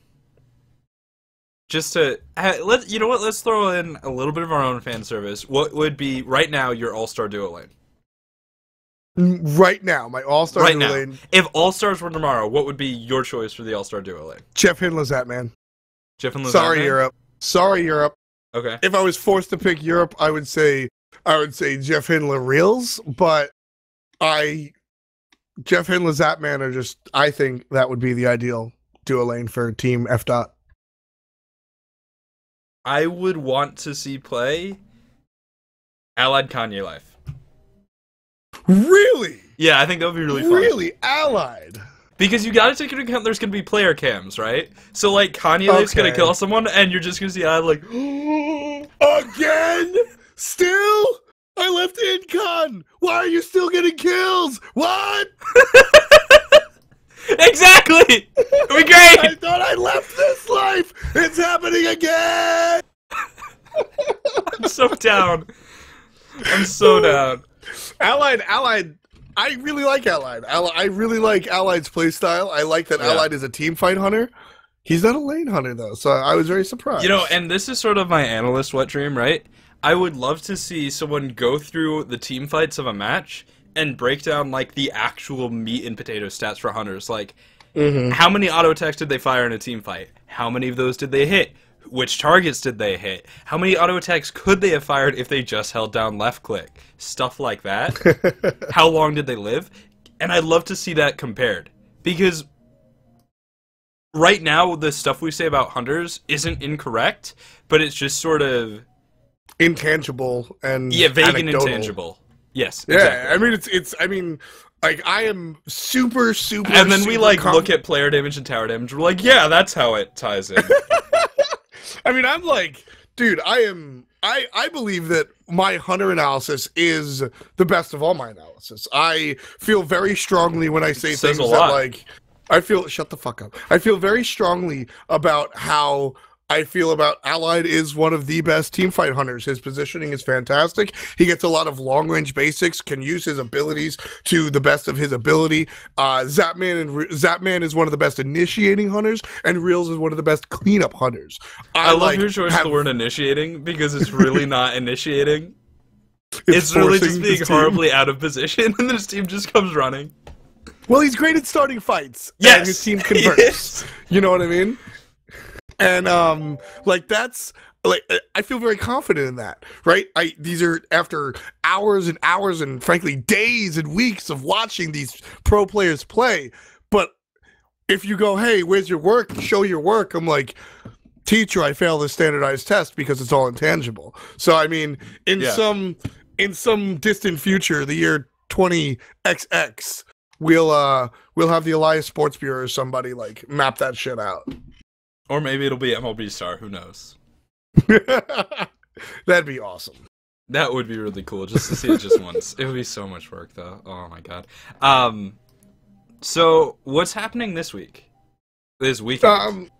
Speaker 3: just to let's throw in a little bit of our own fan service. What would be right now your all-star duo lane?
Speaker 2: Right now, my all-star duo lane.
Speaker 3: If all-stars were tomorrow, what would be your choice for the all-star duo lane?
Speaker 2: Jeff Hinlazat, man.
Speaker 3: Jeff Hinlazat.
Speaker 2: Sorry, Europe.
Speaker 3: Okay.
Speaker 2: If I was forced to pick Europe, I would say Jeff Hinla Reels, but Jeff Hinlazat, man, I think that would be the ideal duo lane for Team F.
Speaker 3: I would want to see play Allied Kanye Life.
Speaker 2: Really?
Speaker 3: Yeah, I think that would be really fun.
Speaker 2: Really? Allied?
Speaker 3: Because you gotta take into account there's gonna be player cams, right? So, like, Kanye Life's gonna kill someone, and you're just gonna see Allied like,
Speaker 2: again? Still? I left Incon! Why are you still getting kills? What?
Speaker 3: Exactly! It'd be great!
Speaker 2: I thought I left this life! It's happening again!
Speaker 3: I'm so down. I'm so down.
Speaker 2: Allied, I really like Allied. I really like Allied's playstyle. I like that Allied is a team fight hunter. He's not a lane hunter, though, so I was very surprised.
Speaker 3: You know, and this is sort of my analyst wet dream, right? I would love to see someone go through the team fights of a match and break down, like, the actual meat and potato stats for hunters. Like, how many auto attacks did they fire in a team fight? How many of those did they hit? Which targets did they hit? How many auto attacks could they have fired if they just held down left click? Stuff like that. How long did they live? And I'd love to see that compared. Because right now, the stuff we say about hunters isn't incorrect, but it's just sort of
Speaker 2: intangible and
Speaker 3: vague
Speaker 2: anecdotal.
Speaker 3: And intangible. Yes.
Speaker 2: Yeah,
Speaker 3: exactly.
Speaker 2: I mean, like, I am super.
Speaker 3: And then we like look at player damage and tower damage. We're like, yeah, that's how it ties in.
Speaker 2: I mean, I'm like, dude, I believe that my hunter analysis is the best of all my analysis. I feel very strongly when I say things that, like, shut the fuck up. I feel very strongly about how I feel about Allied is one of the best teamfight hunters. His positioning is fantastic. He gets a lot of long-range basics, can use his abilities to the best of his ability. Zapman is one of the best initiating hunters, and Reels is one of the best cleanup hunters.
Speaker 3: I love your choice of the word initiating, because it's really not initiating. It's really just being horribly out of position, and this team just comes running.
Speaker 2: Well, he's great at starting fights.
Speaker 3: Yes!
Speaker 2: And his team converts. Yes. You know what I mean? And, like, that's, like, I feel very confident in that, right? These are after hours and hours and, frankly, days and weeks of watching these pro players play. But if you go, hey, where's your work? Show your work. I'm like, teacher, I failed the standardized test because it's all intangible. So, I mean, in some distant future, the year 20XX, we'll have the Elias Sports Bureau or somebody, like, map that shit out.
Speaker 3: Or maybe it'll be MLB Star, who knows?
Speaker 2: That'd be awesome.
Speaker 3: That would be really cool, just to see it just once. It would be so much work, though. Oh my god. So, what's happening this week? This weekend?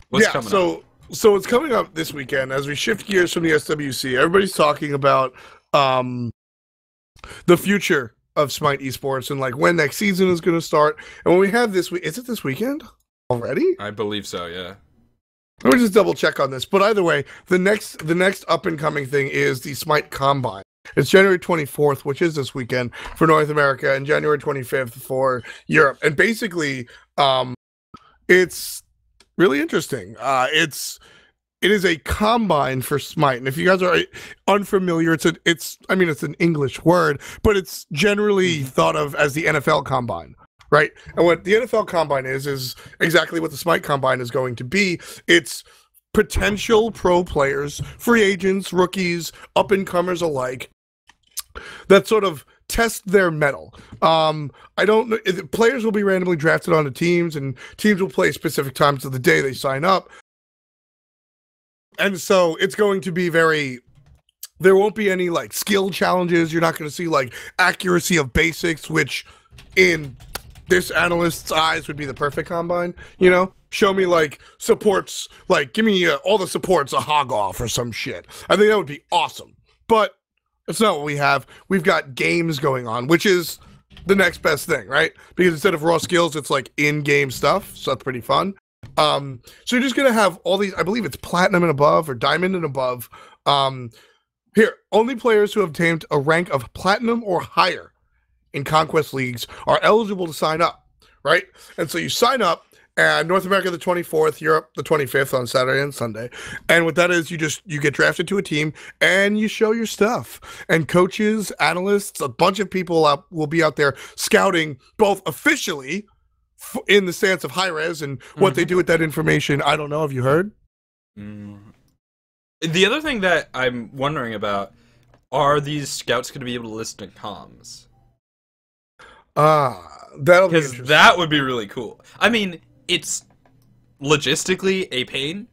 Speaker 3: What's coming up?
Speaker 2: So it's coming up this weekend, as we shift gears from the SWC. Everybody's talking about the future of Smite Esports and, like, when next season is going to start. And when we have this week, is it this weekend already?
Speaker 3: I believe so, yeah.
Speaker 2: Let me just double check on this. But either way, the next up and coming thing is the Smite Combine. It's January 24th, which is this weekend for North America, and January 25th for Europe. And basically, it's really interesting. It is a combine for Smite, and if you guys are unfamiliar, it's an English word, but it's generally thought of as the NFL Combine. Right, and what the NFL Combine is exactly what the Smite Combine is going to be. It's potential pro players, free agents, rookies, up-and-comers alike, that sort of test their mettle. I don't know. Players will be randomly drafted onto teams, and teams will play specific times of the day they sign up. And so it's going to be there won't be any, like, skill challenges. You're not going to see, like, accuracy of basics, which in this analyst's eyes would be the perfect combine, you know? Show me, like, supports, like, give me all the supports a hog off or some shit. I think that would be awesome. But it's not what we have. We've got games going on, which is the next best thing, right? Because instead of raw skills, it's, like, in-game stuff, so that's pretty fun. So you're just going to have all these, I believe it's platinum and above or diamond and above. Here, only players who have obtained a rank of platinum or higher in Conquest Leagues are eligible to sign up, right? And so you sign up, and North America the 24th, Europe the 25th on Saturday and Sunday. And what that is, you get drafted to a team, and you show your stuff. And coaches, analysts, a bunch of people will be out there scouting, both officially in the stance of Hi-Rez, and what they do with that information, I don't know. Have you heard?
Speaker 3: The other thing that I'm wondering about, are these scouts going to be able to listen to comms?
Speaker 2: That'll be interesting.
Speaker 3: Because that would be really cool. I mean, it's logistically a pain,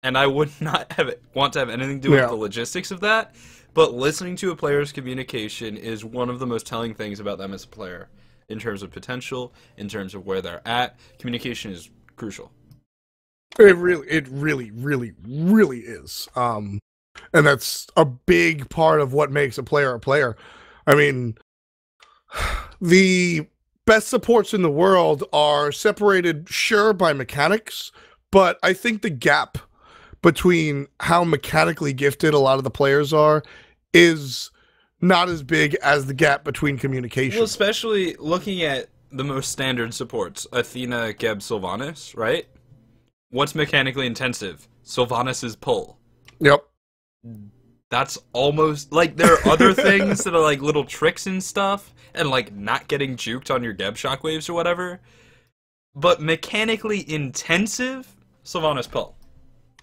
Speaker 3: and I would not want to have anything to do with the logistics of that, but listening to a player's communication is one of the most telling things about them as a player, in terms of potential, in terms of where they're at. Communication is crucial.
Speaker 2: It really is. And that's a big part of what makes a player a player. I mean, the best supports in the world are separated, sure, by mechanics, but I think the gap between how mechanically gifted a lot of the players are is not as big as the gap between communication.
Speaker 3: Well, especially looking at the most standard supports, Athena, Geb, Sylvanas, right? What's mechanically intensive? Sylvanas' pull.
Speaker 2: Yep.
Speaker 3: That's almost, like, there are other things that are, like, little tricks and stuff, and, like, not getting juked on your Geb shockwaves or whatever. But mechanically intensive, Sylvanas' pull.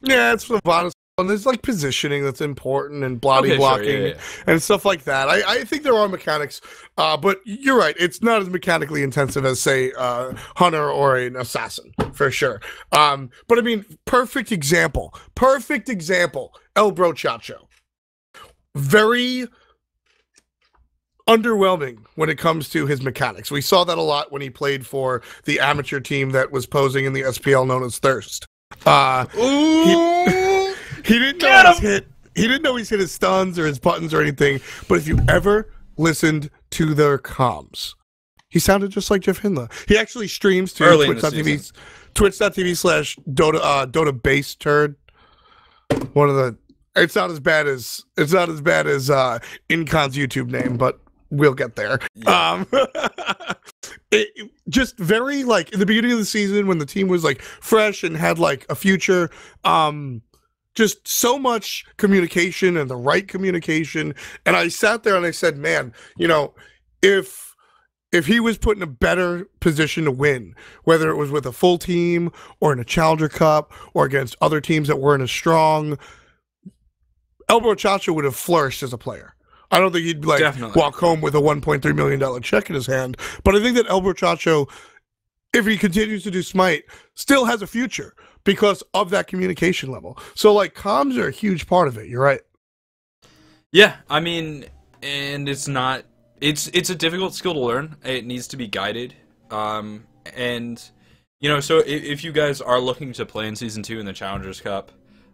Speaker 2: Yeah, it's Sylvanas. And there's, like, positioning that's important and blocking and stuff like that. I think there are mechanics, but you're right. It's not as mechanically intensive as, say, Hunter or an Assassin, for sure. But, I mean, perfect example, El Brochacho. Very underwhelming when it comes to his mechanics. We saw that a lot when he played for the amateur team that was posing in the SPL known as Thirst. He didn't know he didn't know he's hit his stuns or his buttons or anything, but if you ever listened to their comms, he sounded just like Jeff Hindla. He actually streams to twitch.tv/Dota base turd. One of the it's not as bad as Incon's YouTube name, but we'll get there. Yeah. Just very, like, in the beginning of the season when the team was, like, fresh and had, like, a future, just so much communication and the right communication. And I sat there and I said, man, you know, if he was put in a better position to win, whether it was with a full team or in a Challenger Cup or against other teams that weren't as strong, El Brochacho would have flourished as a player. I don't think he'd walk home with a $1.3 million check in his hand. But I think that El Brochacho, if he continues to do Smite, still has a future because of that communication level. So, like, comms are a huge part of it. You're right.
Speaker 3: Yeah, I mean, and it's not... It's a difficult skill to learn. It needs to be guided. And, you know, so if you guys are looking to play in Season 2 in the Challengers Cup,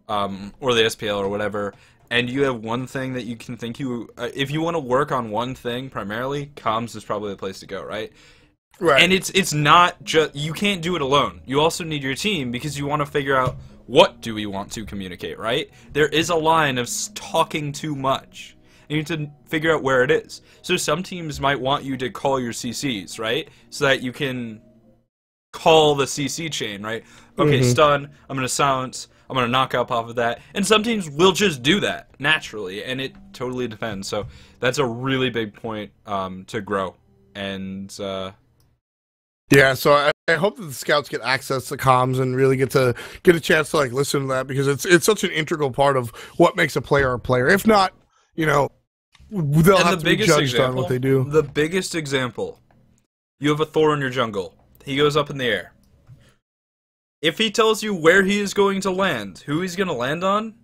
Speaker 3: or the SPL or whatever, and you have one thing that you can think if you want to work on one thing primarily, comms is probably the place to go, right? Right. And it's not just, you can't do it alone. You also need your team because you want to figure out what do we want to communicate, right? There is a line of talking too much. You need to figure out where it is. So some teams might want you to call your CCs, right? So that you can call the CC chain, right? Okay, stun, I'm going to silence, I'm going to knock up off of that. And some teams will just do that naturally, and it totally depends. So that's a really big point to grow. And
Speaker 2: yeah, so I hope that the scouts get access to comms and really get a chance to, like, listen to that, because it's such an integral part of what makes a player a player. If not, you know, they'll have to be judged on what they do.
Speaker 3: The biggest example, you have a Thor in your jungle. He goes up in the air. If he tells you where he is going to land, who he's going to land on,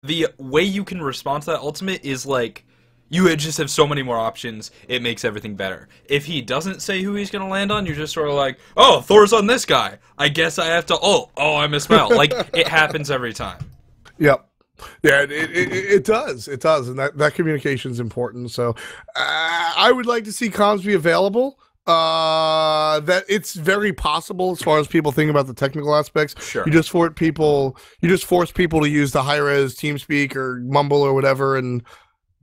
Speaker 3: the way you can respond to that ultimate is, like, you just have so many more options, it makes everything better. If he doesn't say who he's going to land on, you're just sort of like, oh, Thor's on this guy. I guess I have to ult. Oh, I misspelled. Like, it happens every time.
Speaker 2: Yep. Yeah, it does. It does. And that communication is important. So I would like to see comms be available. That it's very possible as far as people think about the technical aspects.
Speaker 3: Sure.
Speaker 2: You just force people to use the Hi-Rez, TeamSpeak, or Mumble or whatever, and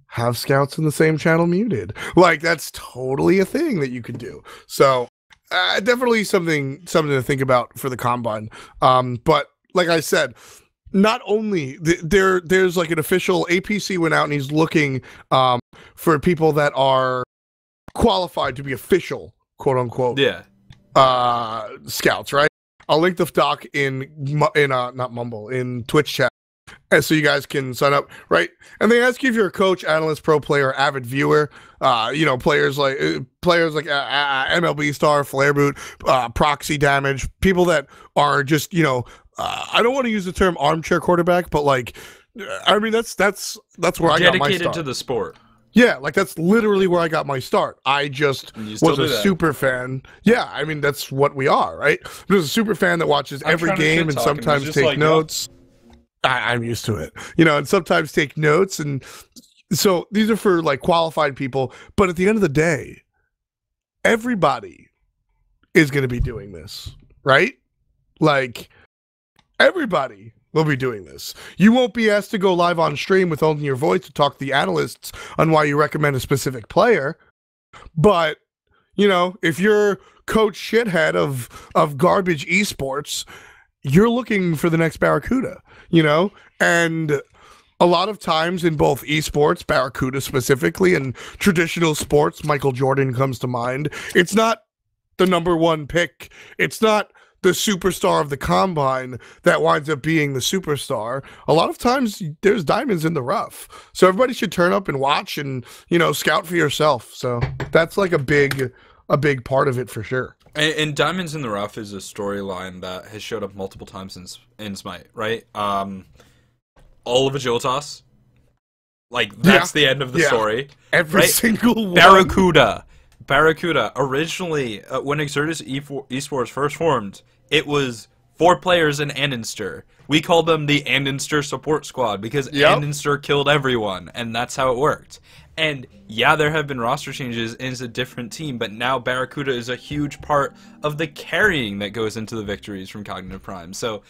Speaker 2: have scouts in the same channel muted. Like, that's totally a thing that you could do. So definitely something to think about for the Combine. But like I said, not only there's like an official APC went out and he's looking for people that are qualified to be official, quote unquote, scouts, right? I'll link the doc in not Mumble, in Twitch chat. And so you guys can sign up, right? And they ask you if you're a coach, analyst, pro player, avid viewer. Players like MLB Star, Flare Boot, Proxy Damage, people that are just I don't want to use the term armchair quarterback, but like, I mean that's where I got my start.
Speaker 3: Dedicated to the sport.
Speaker 2: Yeah, like that's literally where I got my start. I just was a super fan. Yeah, I mean that's what we are, right? There's a super fan that watches every game and sometimes take notes. I'm used to it, and sometimes take notes. And so these are for like qualified people. But at the end of the day, everybody is going to be doing this, right? Like everybody will be doing this. You won't be asked to go live on stream with only your voice to talk to the analysts on why you recommend a specific player. But, if you're Coach Shithead of garbage esports, you're looking for the next Barracuda, And a lot of times in both esports, Barracuda specifically, and traditional sports, Michael Jordan comes to mind, it's not the number one pick. It's not the superstar of the combine that winds up being the superstar. A lot of times there's diamonds in the rough. So everybody should turn up and watch and, scout for yourself. So that's like a big part of it for sure.
Speaker 3: And Diamonds in the Rough is a storyline that has showed up multiple times in Smite, right? All of Agilitas. Like, that's the end of the story.
Speaker 2: Every single one.
Speaker 3: Barracuda. Originally, when Exertus Esports first formed, it was 4 players in Andinster. We called them the Andinster Support Squad because Andinster killed everyone, and that's how it worked. And yeah, there have been roster changes, and it's a different team, but now Barracuda is a huge part of the carrying that goes into the victories from Cognitive Prime. So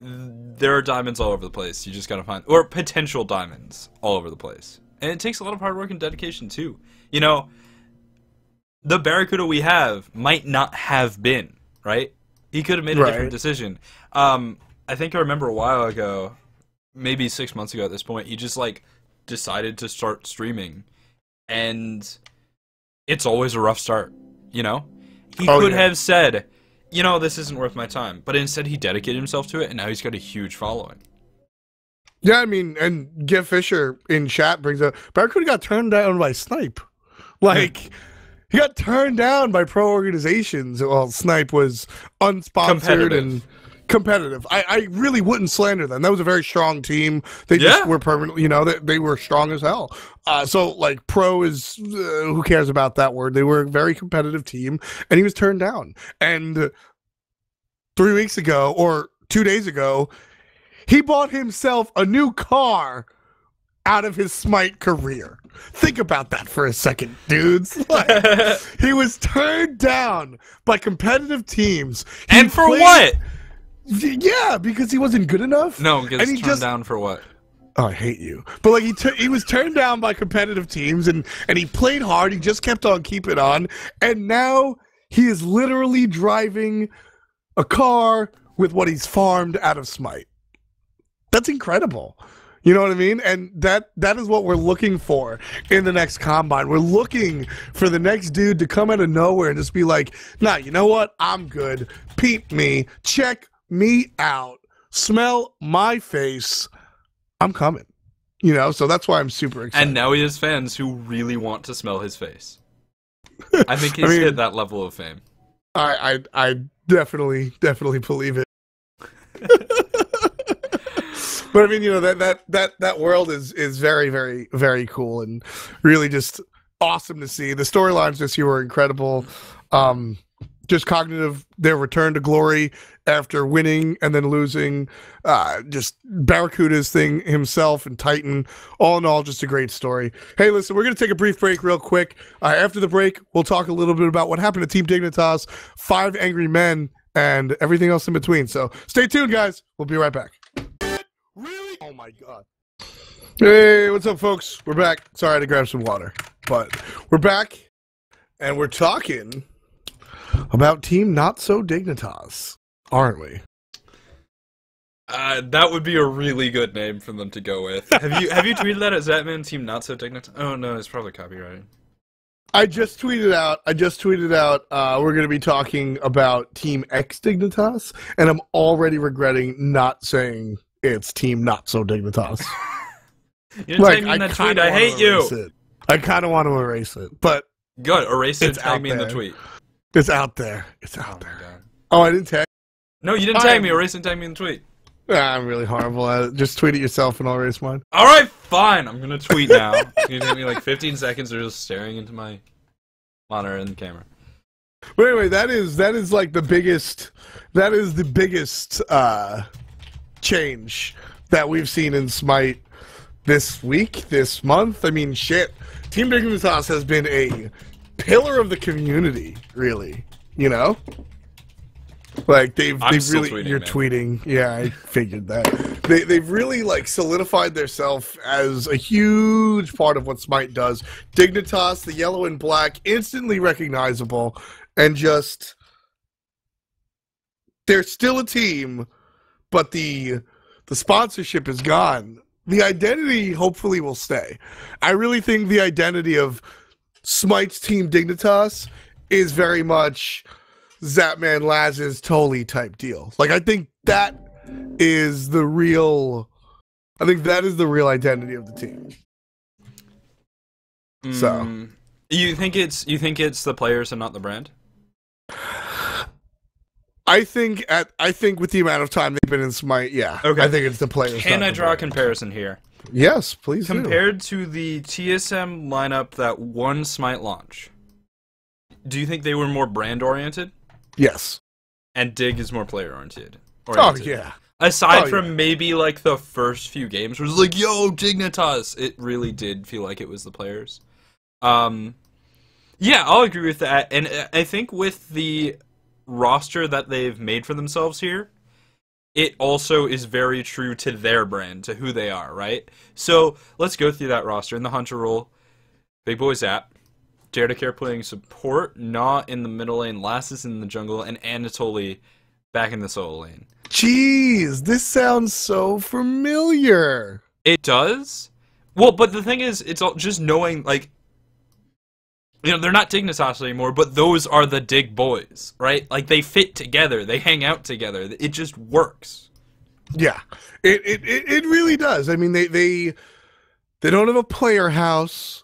Speaker 3: there are diamonds all over the place. You just gotta find, or potential diamonds all over the place. And it takes a lot of hard work and dedication too. The Barracuda we have might not have been, right? He could have made a different decision. I think I remember a while ago, maybe 6 months ago at this point, he just decided to start streaming, and it's always a rough start, He could have said, this isn't worth my time, but instead he dedicated himself to it, and now he's got a huge following.
Speaker 2: Yeah, I mean, and Jeff Fisher in chat brings up, Barracuda got turned down by Snipe. He got turned down by pro organizations. Well, Snipe was unsponsored and competitive. I really wouldn't slander them. That was a very strong team. They just were permanently, they were strong as hell. So pro is, who cares about that word? They were a very competitive team, and he was turned down. And 3 weeks ago, or 2 days ago, he bought himself a new car out of his Smite career. Think about that for a second, dudes. He was turned down by competitive teams.
Speaker 3: And for what?
Speaker 2: Yeah, because he wasn't good enough.
Speaker 3: No, because he turned down for what?
Speaker 2: Oh, I hate you. But he was turned down by competitive teams, and he played hard. He just kept on keeping on, and now he is literally driving a car with what he's farmed out of Smite. That's incredible. You know what I mean? And that is what we're looking for in the next Combine. We're looking for the next dude to come out of nowhere and just be like, nah, you know what? I'm good. Peep me. Check me out. Smell my face. I'm coming. So that's why I'm super excited.
Speaker 3: And now he has fans who really want to smell his face. I think he's hit that level of fame.
Speaker 2: I definitely believe it. But I mean, that world is very, very, very cool and really just awesome to see. The storylines this year were incredible. Just Cognitive, their return to glory after winning and then losing. Just Barracuda's thing himself and Titan. All in all, just a great story. Hey, listen, we're going to take a brief break real quick. After the break, we'll talk a little bit about what happened to Team Dignitas, 5 angry men, and everything else in between. So stay tuned, guys. We'll be right back. Really? Oh, my God. Hey, what's up, folks? We're back. Sorry, I had to grab some water. But we're back, and we're talking about Team NotSoDignitas, aren't we?
Speaker 3: That would be a really good name for them to go with. Have you tweeted that at Zatman, Team NotSoDignitas? Oh, no, it's probably copyrighted.
Speaker 2: I just tweeted out, we're going to be talking about Team X Dignitas, and I'm already regretting not saying it's Team NotSoDignitas.
Speaker 3: You didn't tag me in that tweet. I hate you.
Speaker 2: I kind of want to erase it, but
Speaker 3: good. Erase it. Tag me in the tweet.
Speaker 2: It's out there. It's out there. God. Oh, I didn't tag.
Speaker 3: No, you didn't tag me. Erase and tag me in the tweet.
Speaker 2: I'm really horrible at it. Just tweet it yourself and I'll erase mine.
Speaker 3: All right, fine. I'm gonna tweet now. You take me like 15 seconds of just staring into my monitor and the camera.
Speaker 2: But anyway, that is like the biggest. That is the biggest change that we've seen in Smite this week, this month. I mean, shit. Team Dignitas has been a pillar of the community, really. You know. Like they've really tweeting, you're man. Tweeting, yeah, I figured that. They've really like solidified themselves as a huge part of what Smite does. Dignitas, the yellow and black, instantly recognizable, and just they're still a team, but the sponsorship is gone. The identity hopefully will stay. I really think the identity of Smite's Team Dignitas is very much Zapman, Laz's, Tolly type deal. Like I think that is the real identity of the team. So
Speaker 3: you think it's the players and not the brand?
Speaker 2: I think with the amount of time they've been in Smite, yeah. Okay. I think it's the players.
Speaker 3: Can I draw a comparison here?
Speaker 2: Yes, please.
Speaker 3: Compared to the TSM lineup that won Smite launch, do you think they were more brand oriented?
Speaker 2: Yes.
Speaker 3: And Dig is more player oriented.
Speaker 2: Oh yeah.
Speaker 3: Aside from maybe like the first few games where it was like, yo, Dignitas, it really did feel like it was the players. Yeah, I'll agree with that. And I think with the roster that they've made for themselves here, it also is very true to their brand, to who they are, right? So let's go through that roster. In the Hunter role, Big Boy Zap. Care playing support, not in the middle lane, Lass is in the jungle, and Anatoly back in the solo lane.
Speaker 2: Jeez, this sounds so familiar.
Speaker 3: It does? Well, but the thing is, it's all just knowing, like, you know, they're not Dignitas anymore, but those are the Dig boys, right? Like, they fit together, they hang out together, it just works.
Speaker 2: Yeah, it really does. I mean, they don't have a player house,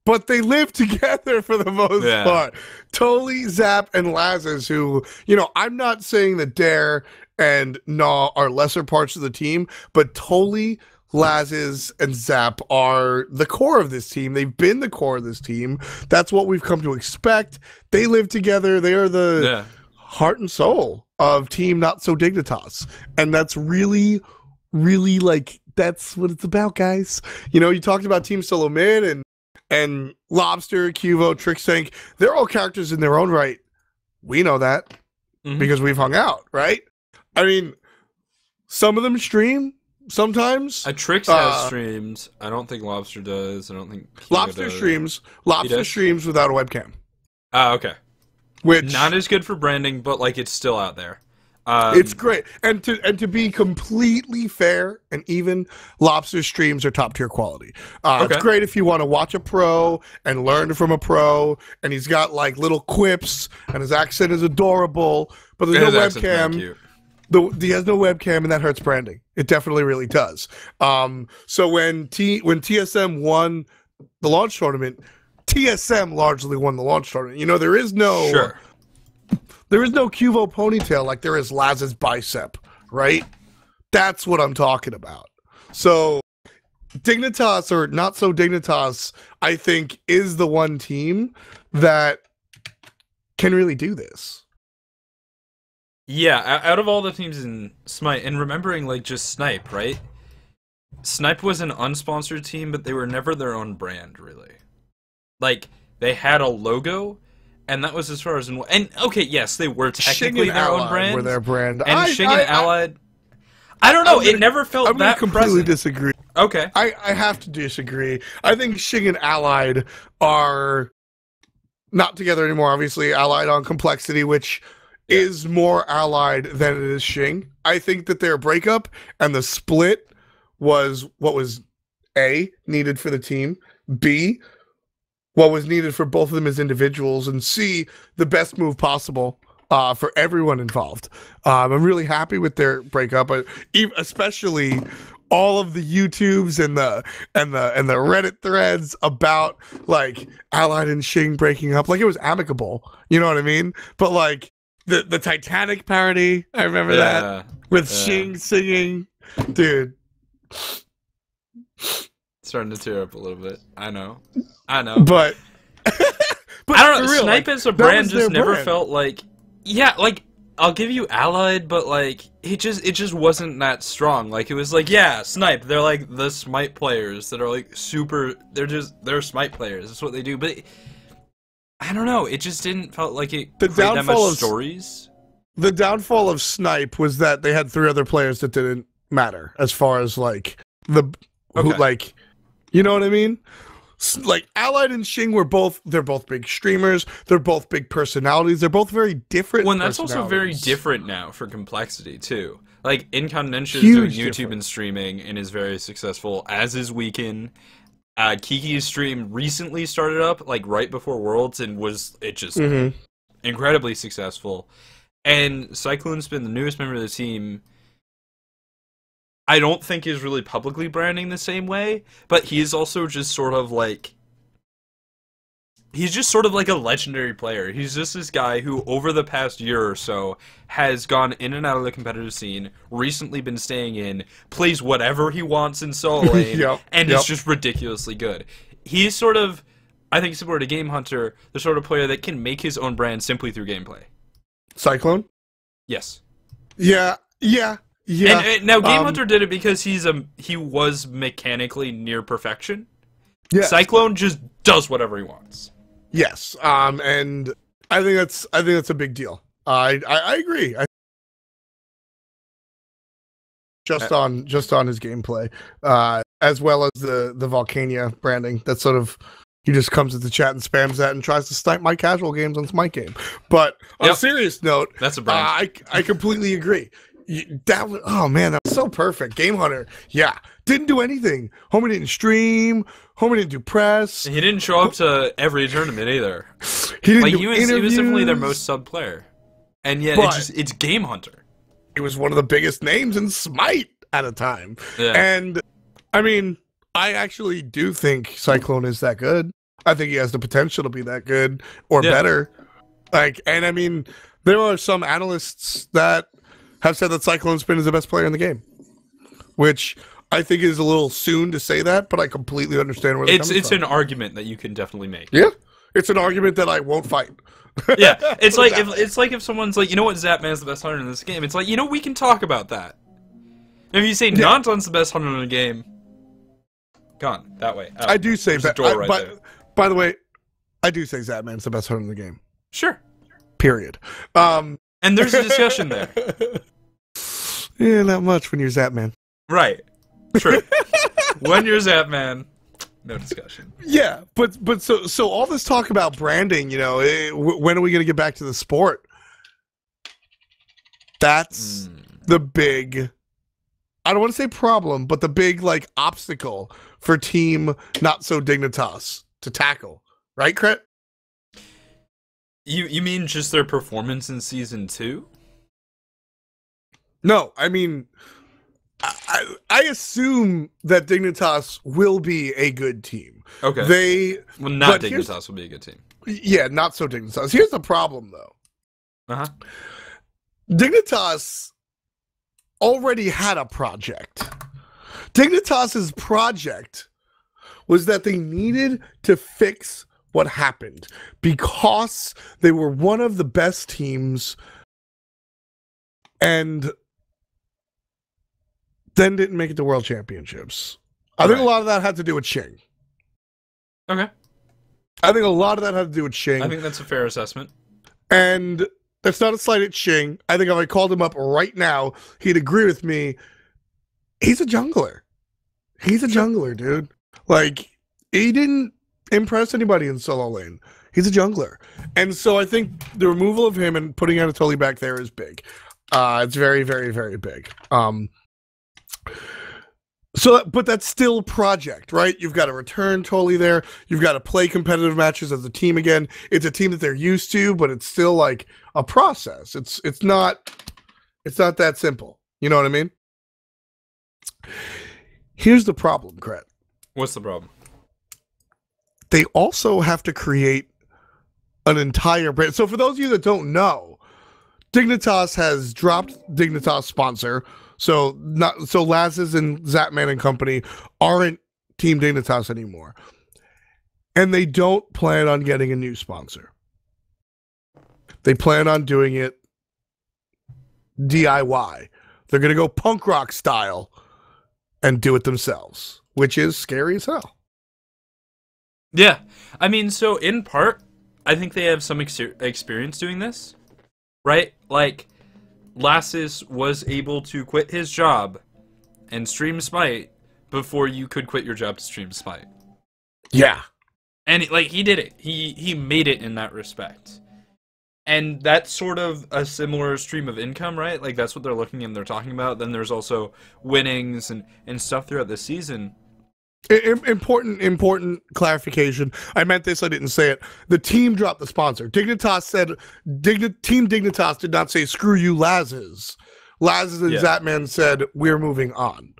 Speaker 2: but they live together for the most part. Tolly, Zap, and Lazarus, who, you know, I'm not saying that Dare and Gnaw are lesser parts of the team, but Tolly, Lazarus, and Zap are the core of this team. They've been the core of this team. That's what we've come to expect. They live together. They are the heart and soul of Team NotSoDignitas. And that's really, really, like, that's what it's about, guys. You know, you talked about Team Solo Mid and Lobster, Cuvo, Trickstank, they're all characters in their own right. We know that because we've hung out, right? I mean, some of them stream sometimes.
Speaker 3: Trix has streams. I don't think Lobster does. I don't think Cuvo
Speaker 2: Lobster
Speaker 3: does.
Speaker 2: streams. Lobster streams without a webcam.
Speaker 3: Okay.
Speaker 2: Which
Speaker 3: not as good for branding, but like it's still out there.
Speaker 2: It's great, and to be completely fair and even, Lobster streams are top tier quality. It's great if you want to watch a pro and learn from a pro, and he's got like little quips, and his accent is adorable, but there's no webcam. He has no webcam, and that hurts branding. It definitely really does. So when TSM won the launch tournament, TSM largely won the launch tournament. You know, there is no. There is no Cuvo ponytail like there is Laz's bicep, right? That's what I'm talking about. So, Dignitas, or NotSoDignitas, I think, is the one team that can really do this.
Speaker 3: Yeah, out of all the teams in Smite, and remembering, like, just Snipe, right? Snipe was an unsponsored team, but they were never their own brand, really. Like, they had a logo, and that was as far as... And, okay, yes, they were technically their own brand.
Speaker 2: Were their brand.
Speaker 3: And Shing and Allied... I don't know, it never felt
Speaker 2: I'm
Speaker 3: that
Speaker 2: completely disagree.
Speaker 3: Okay.
Speaker 2: I have to disagree. I think Shing and Allied are not together anymore, obviously. Allied on Complexity, which is more Allied than it is Shing. I think that their breakup and the split was what was A, needed for the team, B, what was needed for both of them as individuals, and C, the best move possible for everyone involved. I'm really happy with their breakup, especially all of the YouTubes and the Reddit threads about like Allied and Shing breaking up. Like it was amicable, you know what I mean? But like the Titanic parody, I remember that with Shing singing, dude.
Speaker 3: Starting to tear up a little bit. I know,
Speaker 2: but
Speaker 3: I don't know. Snipe as a brand just never felt like, like I'll give you Allied, but like it just wasn't that strong. Like it was like, yeah, Snipe, they're like the Smite players that are like super. They're Smite players. That's what they do. But I don't know. It just didn't felt like it created that much stories.
Speaker 2: The downfall of Snipe was that they had 3 other players that didn't matter as far as like like, you know what I mean? Like Allied and Shing they're both big streamers, they're both big personalities, they're both very different.
Speaker 3: Well, and that's also very different now for complexity too. Like Incontinentia is doing YouTube and streaming and is very successful, as is Weekend. Kiki's stream recently started up like right before Worlds and just incredibly successful. And Cyclone's been the newest member of the team. I don't think is really publicly branding the same way, but he's also just sort of like... He's just sort of like a legendary player. He's just this guy who, over the past year or so, has gone in and out of the competitive scene, recently been staying in, plays whatever he wants in solo lane, and is just ridiculously good. He's sort of, I think similar to Game Hunter, the sort of player that can make his own brand simply through gameplay.
Speaker 2: Cyclone?
Speaker 3: Yes.
Speaker 2: Yeah.
Speaker 3: And now Game Hunter did it because he was mechanically near perfection. Yeah. Cyclone just does whatever he wants.
Speaker 2: Yes. And I think that's a big deal. I agree. Just on his gameplay, as well as the Volcania branding. That sort of, he just comes into chat and spams that and tries to snipe my casual games on Smite Game. But on a serious note,
Speaker 3: that's a brand.
Speaker 2: I completely agree. Oh man, that was so perfect. Game Hunter, didn't do anything. Homie didn't stream. Homie didn't do press.
Speaker 3: He didn't show up to every tournament either.
Speaker 2: He didn't do interviews.
Speaker 3: He was definitely their most sub player, and yet it's Game Hunter.
Speaker 2: He was one of the biggest names in Smite at a time. Yeah. And I mean, I actually do think Cyclone is that good. I think he has the potential to be that good or better. And I mean, there are some analysts that have said that Cyclone Spin is the best player in the game, which I think is a little soon to say that, but I completely understand where they're coming from.
Speaker 3: It's an argument that you can definitely make.
Speaker 2: Yeah, it's an argument that I won't fight.
Speaker 3: Yeah, it's like if someone's like, you know what, Zapman is the best hunter in this game. It's like, you know, we can talk about that. If you say Nonton's the best hunter in the game, gone that way.
Speaker 2: I do say that. By the way, I do say Zapman's the best hunter in the game.
Speaker 3: Sure.
Speaker 2: Period.
Speaker 3: And there's a discussion there.
Speaker 2: Yeah, not much when you're Zapman.
Speaker 3: Right. True. When you're Zapman, no discussion.
Speaker 2: Yeah, but so all this talk about branding, you know, when are we going to get back to the sport? That's the big, I don't want to say problem, but the big like obstacle for Team NotSoDignitas to tackle. Right, Krett?
Speaker 3: You mean just their performance in Season 2?
Speaker 2: No, I mean, I assume that Dignitas will be a good team.
Speaker 3: Okay. Not Dignitas will be a good team.
Speaker 2: Yeah, NotSoDignitas. Here's the problem, though. Dignitas already had a project. Dignitas's project was that they needed to fix what happened because they were one of the best teams and then didn't make it to World Championships. I think a lot of that had to do with Shing.
Speaker 3: Okay.
Speaker 2: I think a lot of that had to do with Shing.
Speaker 3: I think that's a fair assessment.
Speaker 2: And that's not a slight at Shing. I think if I called him up right now, he'd agree with me. He's a jungler. He's a jungler, dude. Like, he didn't impress anybody in solo lane. He's a jungler. And so I think the removal of him and putting Anatoly back there is big. It's very, very, very big. So, but that's still a project, right? You've got to return totally there. You've got to play competitive matches as a team again. It's a team that they're used to, but it's still like a process. It's not that simple. You know what I mean? Here's the problem, Krett.
Speaker 3: What's the problem?
Speaker 2: They also have to create an entire brand. So for those of you that don't know, Dignitas has dropped Dignitas sponsor. So Laz's and Zapman and company aren't Team Dignitas anymore. And they don't plan on getting a new sponsor. They plan on doing it DIY. They're going to go punk rock style and do it themselves, which is scary as hell.
Speaker 3: Yeah. I mean, so in part, I think they have some experience doing this, right? Like, Lassus was able to quit his job and stream Smite before you could quit your job to stream Smite.
Speaker 2: Yeah.
Speaker 3: And, he did it. He made it in that respect. And that's sort of a similar stream of income, right? Like, that's what they're looking and they're talking about. Then there's also winnings and stuff throughout the season.
Speaker 2: Important clarification. I meant this, I didn't say it. The team dropped the sponsor. Dignitas said, Team Dignitas did not say, screw you, Laz's. Laz's and Zapman said, we're moving on.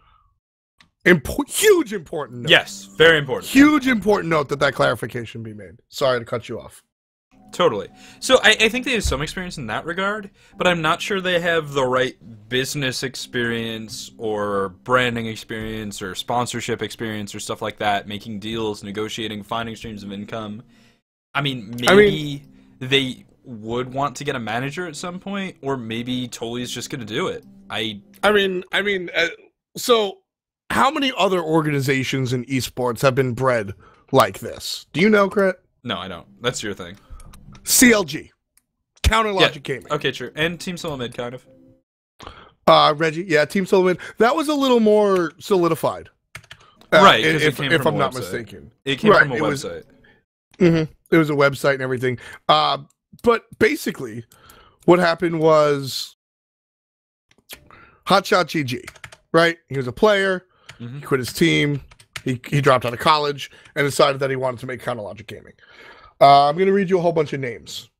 Speaker 2: Huge important note.
Speaker 3: Yes, very important.
Speaker 2: Huge important note that clarification be made. Sorry to cut you off.
Speaker 3: Totally. So I think they have some experience in that regard, but I'm not sure they have the right business experience or branding experience or sponsorship experience or stuff like that, making deals, negotiating, finding streams of income. I mean, maybe they would want to get a manager at some point, or maybe Tolly's just going to do it.
Speaker 2: So how many other organizations in esports have been bred like this? Do you know, Krett?
Speaker 3: No, I don't. That's your thing.
Speaker 2: CLG, Counter Logic Gaming.
Speaker 3: Okay, true. And Team Solomid, kind of.
Speaker 2: Reggie, yeah, Team Solomid. That was a little more solidified.
Speaker 3: Right,
Speaker 2: if I'm not mistaken.
Speaker 3: It came from a website.
Speaker 2: It was a website and everything. But basically, what happened was Hotshot GG, right? He was a player. He quit his team. He dropped out of college and decided that he wanted to make Counter Logic Gaming. I'm going to read you a whole bunch of names.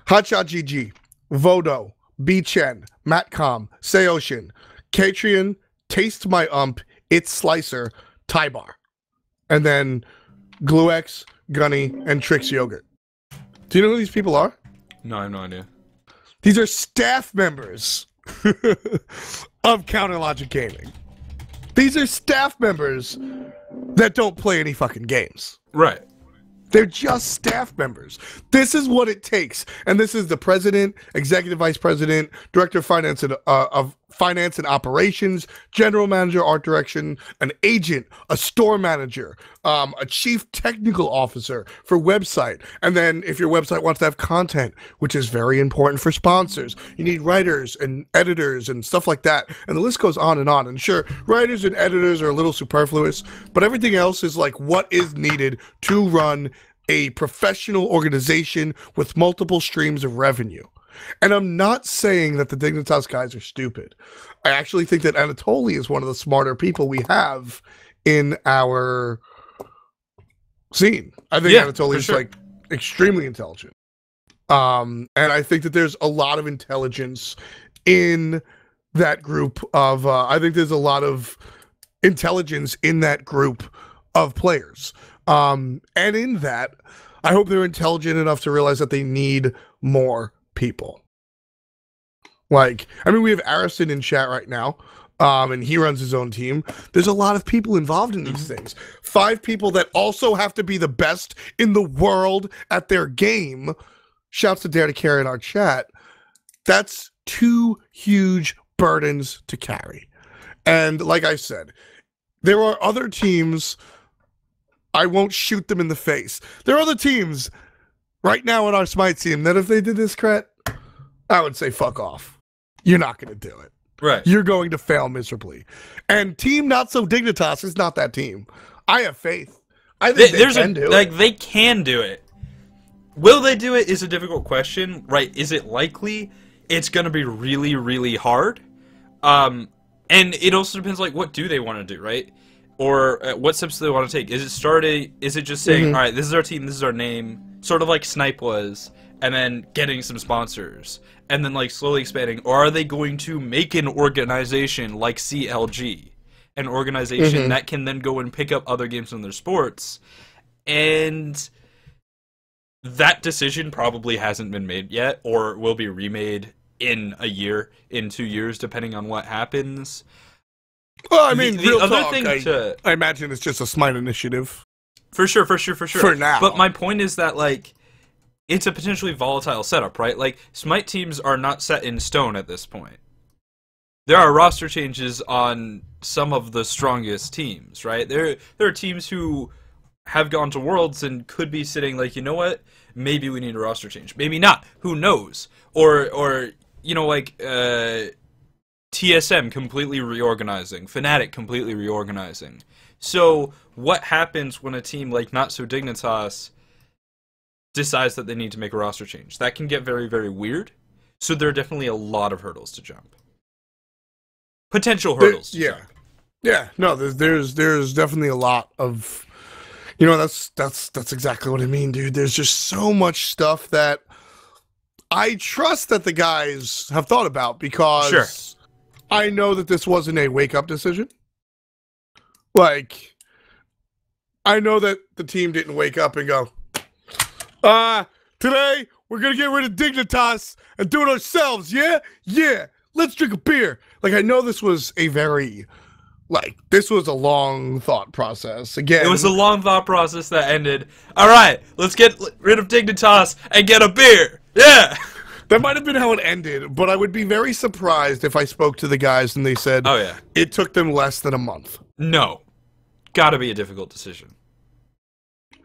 Speaker 2: Hotshot GG, Vodo, B-Chen, Matcom, Seoshin, Katrian, Taste My Ump, It's Slicer, Tybar. And then Gluex, Gunny, and Trix Yogurt. Do you know who these people are?
Speaker 3: No, I have no idea.
Speaker 2: These are staff members of Counter Logic Gaming. These are staff members that don't play any fucking games.
Speaker 3: Right.
Speaker 2: They're just staff members. This is what it takes. And this is the president, executive vice president, director of finance and operations, general manager, art direction, an agent, a store manager, a chief technical officer for website. And then if your website wants to have content, which is very important for sponsors, you need writers and editors and stuff like that. And the list goes on. And sure, writers and editors are a little superfluous, but everything else is like what is needed to run a professional organization with multiple streams of revenue. And I'm not saying that the Dignitas guys are stupid. I actually think that Anatoly is one of the smarter people we have in our scene. I think Anatoly is like extremely intelligent. And I think that there's a lot of intelligence in that group of I think there's a lot of intelligence in that group of players. And in that, I hope they're intelligent enough to realize that they need more people. Like, I mean, we have Arison in chat right now, and he runs his own team. There's a lot of people involved in these things. 5 people that also have to be the best in the world at their game. Shouts to Dare to Carry in our chat. That's 2 huge burdens to carry. And like I said, there are other teams. I won't shoot them in the face. There are other teams right now in our Smite team that if they did this, Krett, I would say fuck off. You're not going to do it.
Speaker 3: Right.
Speaker 2: You're going to fail miserably. And Team NotSoDignitas is not that team. I have faith. I think they can do it.
Speaker 3: They can do it. Will they do it is a difficult question, right? Is it likely? It's going to be really, really hard. And it also depends, like, what do they want to do, right? Or what steps do they want to take? Is it just saying, all right, this is our team, this is our name, sort of like Snipe was, and then getting some sponsors, and then, like, slowly expanding? Or are they going to make an organization like CLG? An organization that can then go and pick up other games in their sports? And that decision probably hasn't been made yet, or will be remade in a year, in 2 years, depending on what happens.
Speaker 2: Well, I mean,
Speaker 3: the other thing
Speaker 2: I imagine it's just a Smite initiative.
Speaker 3: For sure.
Speaker 2: For now.
Speaker 3: But my point is that, like, it's a potentially volatile setup, right? Like, Smite teams are not set in stone at this point. There are roster changes on some of the strongest teams, right? There are teams who have gone to Worlds and could be sitting like, you know what? Maybe we need a roster change. Maybe not. Who knows? Or you know, like, TSM completely reorganizing. Fnatic completely reorganizing. So, what happens when a team like NotSoDignitas decides that they need to make a roster change? That can get very, very weird. So, there are definitely a lot of hurdles to jump. Potential hurdles.
Speaker 2: Yeah. No, there's definitely a lot of, you know, that's exactly what I mean, dude. There's just so much stuff that I trust that the guys have thought about, because I know that this wasn't a wake-up decision. Like, I know that the team didn't wake up and go, today we're going to get rid of Dignitas and do it ourselves, yeah? Yeah, let's drink a beer. Like, I know this was a very, like, this was a long thought process. Again,
Speaker 3: it was a long thought process that ended, all right, let's get rid of Dignitas and get a beer. Yeah.
Speaker 2: That might have been how it ended, but I would be very surprised if I spoke to the guys and they said,
Speaker 3: oh, yeah,
Speaker 2: it took them less than a month.
Speaker 3: No. Gotta be a difficult decision.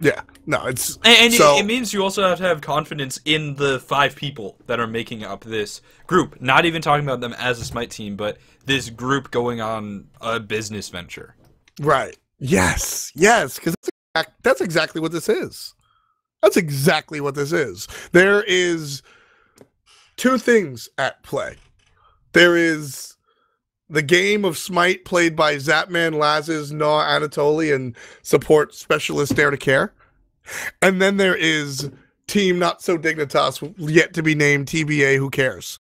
Speaker 2: Yeah. No, it's...
Speaker 3: And so, it means you also have to have confidence in the 5 people that are making up this group. Not even talking about them as a Smite team, but this group going on a business venture.
Speaker 2: Right. Yes, because that's exactly what this is. That's exactly what this is. There is 2 things at play. There is the game of Smite played by Zapman, Lazes, Noah, Anatoly, and support specialist Dare to Care. And then there is Team NotSoDignitas, yet to be named, TBA, who cares?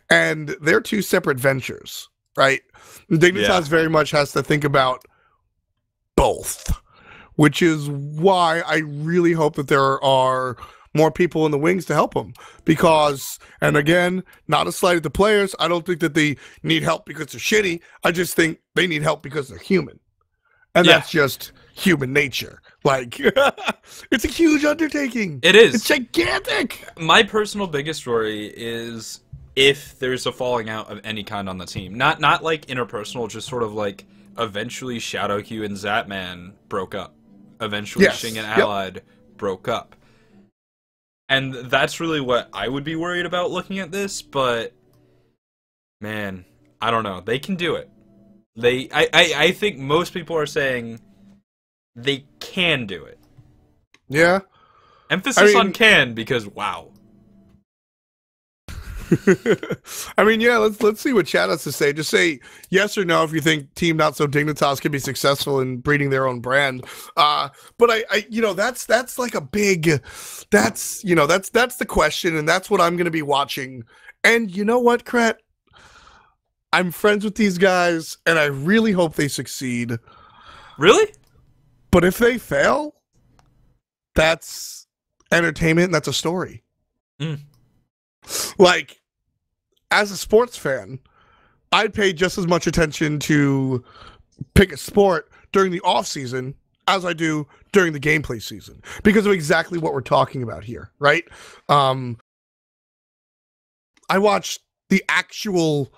Speaker 2: And they're 2 separate ventures, right? Dignitas very much has to think about both, which is why I really hope that there are more people in the wings to help them. Because, and again, not a slight at the players, I don't think that they need help because they're shitty. I just think they need help because they're human. And that's just human nature. Like, it's a huge undertaking.
Speaker 3: It is.
Speaker 2: It's gigantic.
Speaker 3: My personal biggest worry is if there's a falling out of any kind on the team. Not like interpersonal, just sort of like eventually ShadowQ and Zapman broke up. Eventually Xing and Allied broke up. And that's really what I would be worried about looking at this, but man, I don't know. They can do it. I think most people are saying they can do it.
Speaker 2: Yeah.
Speaker 3: Emphasis on can, because wow.
Speaker 2: I mean, yeah, let's see what Chad has to say. Just say yes or no if you think Team NotSoDignitas can be successful in breeding their own brand. But I you know, that's like a big, that's the question, and that's what I'm going to be watching. And you know what, Krett? I'm friends with these guys, and I really hope they succeed.
Speaker 3: Really?
Speaker 2: But if they fail, that's entertainment, and that's a story. Like, as a sports fan, I'd pay just as much attention to pick a sport during the off season as I do during the gameplay season, because of exactly what we're talking about here, right? I watched the actual,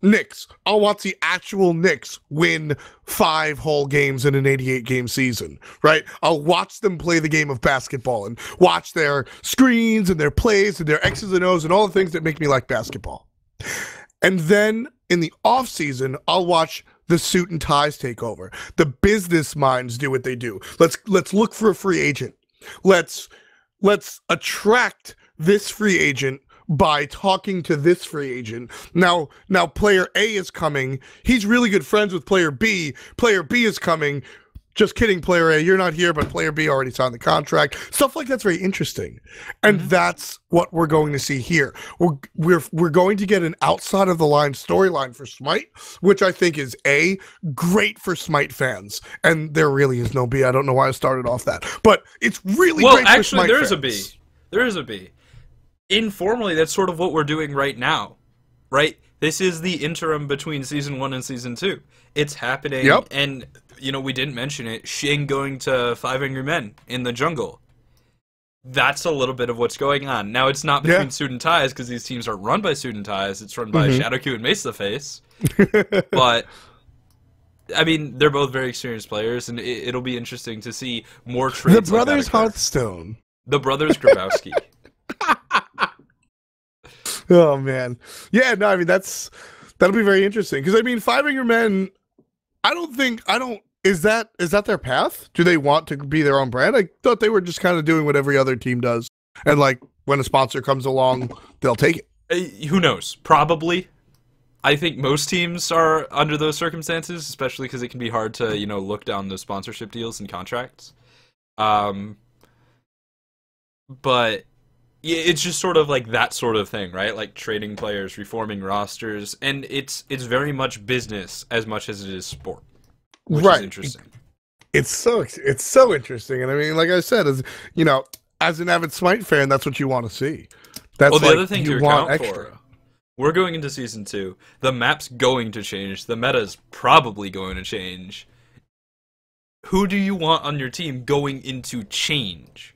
Speaker 2: Knicks. I'll watch the actual Knicks win 5 whole games in an 88-game season, right? I'll watch them play the game of basketball and watch their screens and their plays and their X's and O's and all the things that make me like basketball. And then in the off season, I'll watch the suit and ties take over. The business minds do what they do. Let's look for a free agent. Let's attract this free agent by talking to this free agent. Now player A is coming. He's really good friends with player B. Player B is coming. Just kidding, player A, you're not here, but player B already signed the contract. Stuff like that's very interesting. And that's what we're going to see here. We're going to get an outside of the line storyline for Smite, which I think is great for Smite fans. And there really is no B. I don't know why I started off that. But it's really great for Smite fans.
Speaker 3: Well, actually, there is a B. There is a B. Informally, that's sort of what we're doing right now, right? This is the interim between Season 1 and Season 2. It's happening, and, you know, we didn't mention it, Shing going to 5 Angry Men in the jungle. That's a little bit of what's going on. Now, it's not between NotSoDignitas, because these teams aren't run by NotSoDignitas, it's run by ShadowQ and MaceTheFace. But, I mean, they're both very experienced players, and it'll be interesting to see more trades.
Speaker 2: The brothers Hearthstone.
Speaker 3: The brothers Grabowski.
Speaker 2: Oh man, yeah, no, I mean that'll be very interesting because I mean 5 Angry Men, is that their path? Do they want to be their own brand? I thought they were just kind of doing what every other team does, and like when a sponsor comes along, they'll take it.
Speaker 3: Who knows? Probably. I think most teams are under those circumstances, especially because it can be hard to look down those sponsorship deals and contracts. But. Yeah, it's just sort of like that sort of thing, right? Like trading players, reforming rosters, and it's very much business as much as it is sport, which is interesting.
Speaker 2: It's so interesting, and I mean, like I said, as an avid Smite fan, that's what you want to see. That's
Speaker 3: the other thing to account for. We're going into Season 2. The map's going to change. The meta's probably going to change. Who do you want on your team going into change?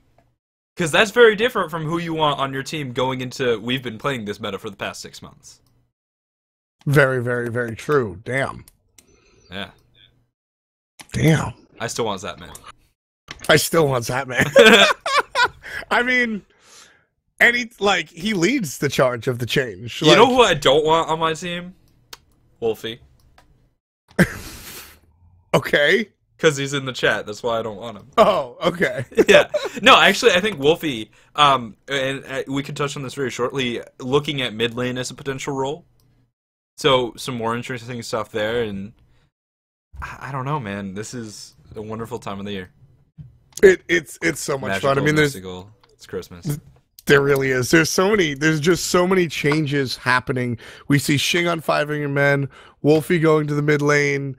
Speaker 3: Because that's very different from who you want on your team going into, we've been playing this meta for the past 6 months.
Speaker 2: Very, very, very true. Damn.
Speaker 3: Yeah.
Speaker 2: Damn.
Speaker 3: I still want Zapman.
Speaker 2: I still want Zapman. I mean, and he leads the charge of the change.
Speaker 3: You know who I don't want on my team? Wolfie.
Speaker 2: Okay.
Speaker 3: Because he's in the chat, that's why I don't want him.
Speaker 2: Oh, okay.
Speaker 3: Yeah. No, actually, I think Wolfie, and we could touch on this very shortly, looking at mid lane as a potential role. So, some more interesting stuff there, and I don't know, man. This is a wonderful time of the year.
Speaker 2: It's so much
Speaker 3: Magical,
Speaker 2: fun. I mean,
Speaker 3: it's Christmas.
Speaker 2: There really is. There's just so many changes happening. We see Shing on 5 Angry Men, Wolfie going to the mid lane,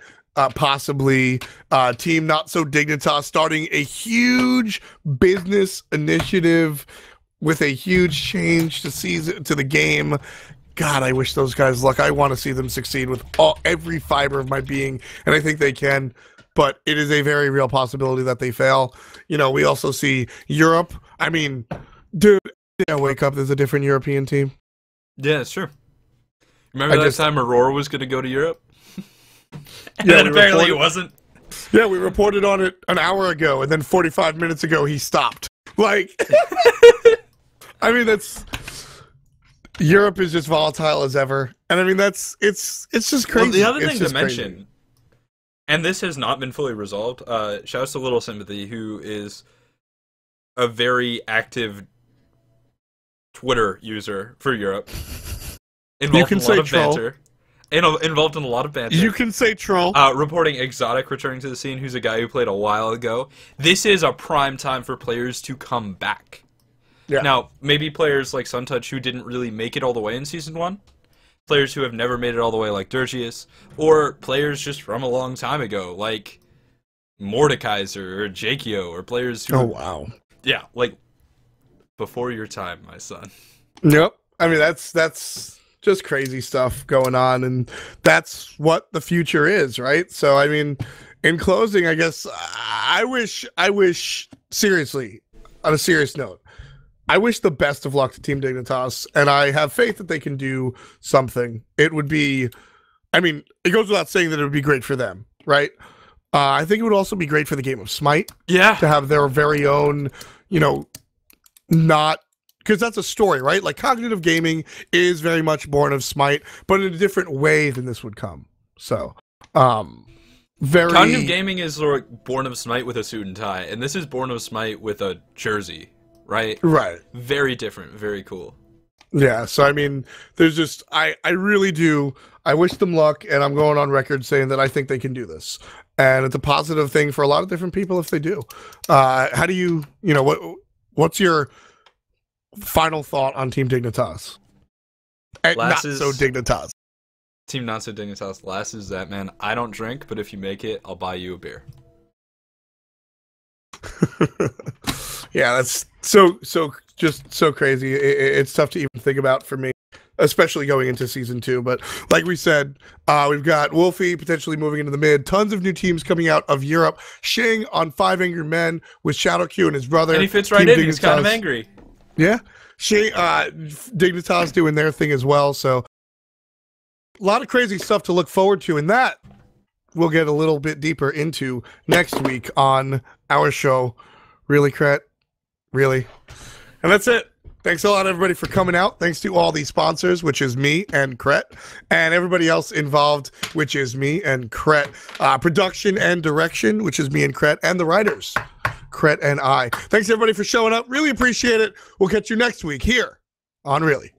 Speaker 2: possibly Team NotSoDignitas starting a huge business initiative with a huge change to the game. God, I wish those guys luck. I want to see them succeed with every fiber of my being, and I think they can. But it is a very real possibility that they fail. We also see Europe. I mean, dude, I wake up. There's a different European team.
Speaker 3: Yeah, it's true. Remember that time Aurora was going to go to Europe? And
Speaker 2: yeah,
Speaker 3: then apparently it wasn't.
Speaker 2: Yeah, we reported on it an hour ago, and then 45 minutes ago he stopped. Like, I mean, Europe is just volatile as ever, and I mean it's just crazy.
Speaker 3: Well, the other thing to mention, and this has not been fully resolved. Shouts to Little Sympathy, who is a very active Twitter user for Europe. Involved in a lot of banter. Involved in a lot of banter.
Speaker 2: You can say troll.
Speaker 3: Reporting Exotic returning to the scene, who's a guy who played a while ago. This is a prime time for players to come back. Yeah. Now, maybe players like Suntouch who didn't really make it all the way in Season 1, players who have never made it all the way like Dirgius, or players just from a long time ago like Mordekaiser or Jakio, or players who...
Speaker 2: Oh, wow.
Speaker 3: Yeah, like, before your time, my son.
Speaker 2: Yep. I mean, that's just crazy stuff going on, and that's what the future is, right? So, I mean, in closing, I guess I wish, seriously, on a serious note, I wish the best of luck to Team Dignitas, and I have faith that they can do something. It would be, I mean, it goes without saying that it would be great for them, right? I think it would also be great for the game of Smite.
Speaker 3: Yeah.
Speaker 2: To have their very own, not... Because that's a story, right? Like, cognitive gaming is very much born of Smite, but in a different way than this would come. So,
Speaker 3: Cognitive gaming is born of Smite with a suit and tie, and this is born of Smite with a jersey, right?
Speaker 2: Right.
Speaker 3: Very different, very cool.
Speaker 2: Yeah, so I mean, there's just I really do. I wish them luck, and I'm going on record saying that I think they can do this, and it's a positive thing for a lot of different people if they do. How do what's your final thought on Team Dignitas? NotSoDignitas.
Speaker 3: Team NotSoDignitas. Last is that, man. I don't drink, but if you make it, I'll buy you a beer.
Speaker 2: Yeah, that's so just so crazy. It's tough to even think about for me, especially going into season 2. But like we said, we've got Wolfie potentially moving into the mid. Tons of new teams coming out of Europe. Shing on 5 Angry Men with Shadow Q and his brother.
Speaker 3: And he fits right in. He's kind of angry.
Speaker 2: Yeah. Shing, Dignitas doing their thing as well. So a lot of crazy stuff to look forward to. And that we'll get a little bit deeper into next week on our show. Really, Krett? Really? And that's it. Thanks a lot, everybody, for coming out. Thanks to all the sponsors, which is me and Krett, and everybody else involved, which is me and Krett. Production and direction, which is me and Krett, and the writers, Krett and I. Thanks, everybody, for showing up. Really appreciate it. We'll catch you next week here on Really.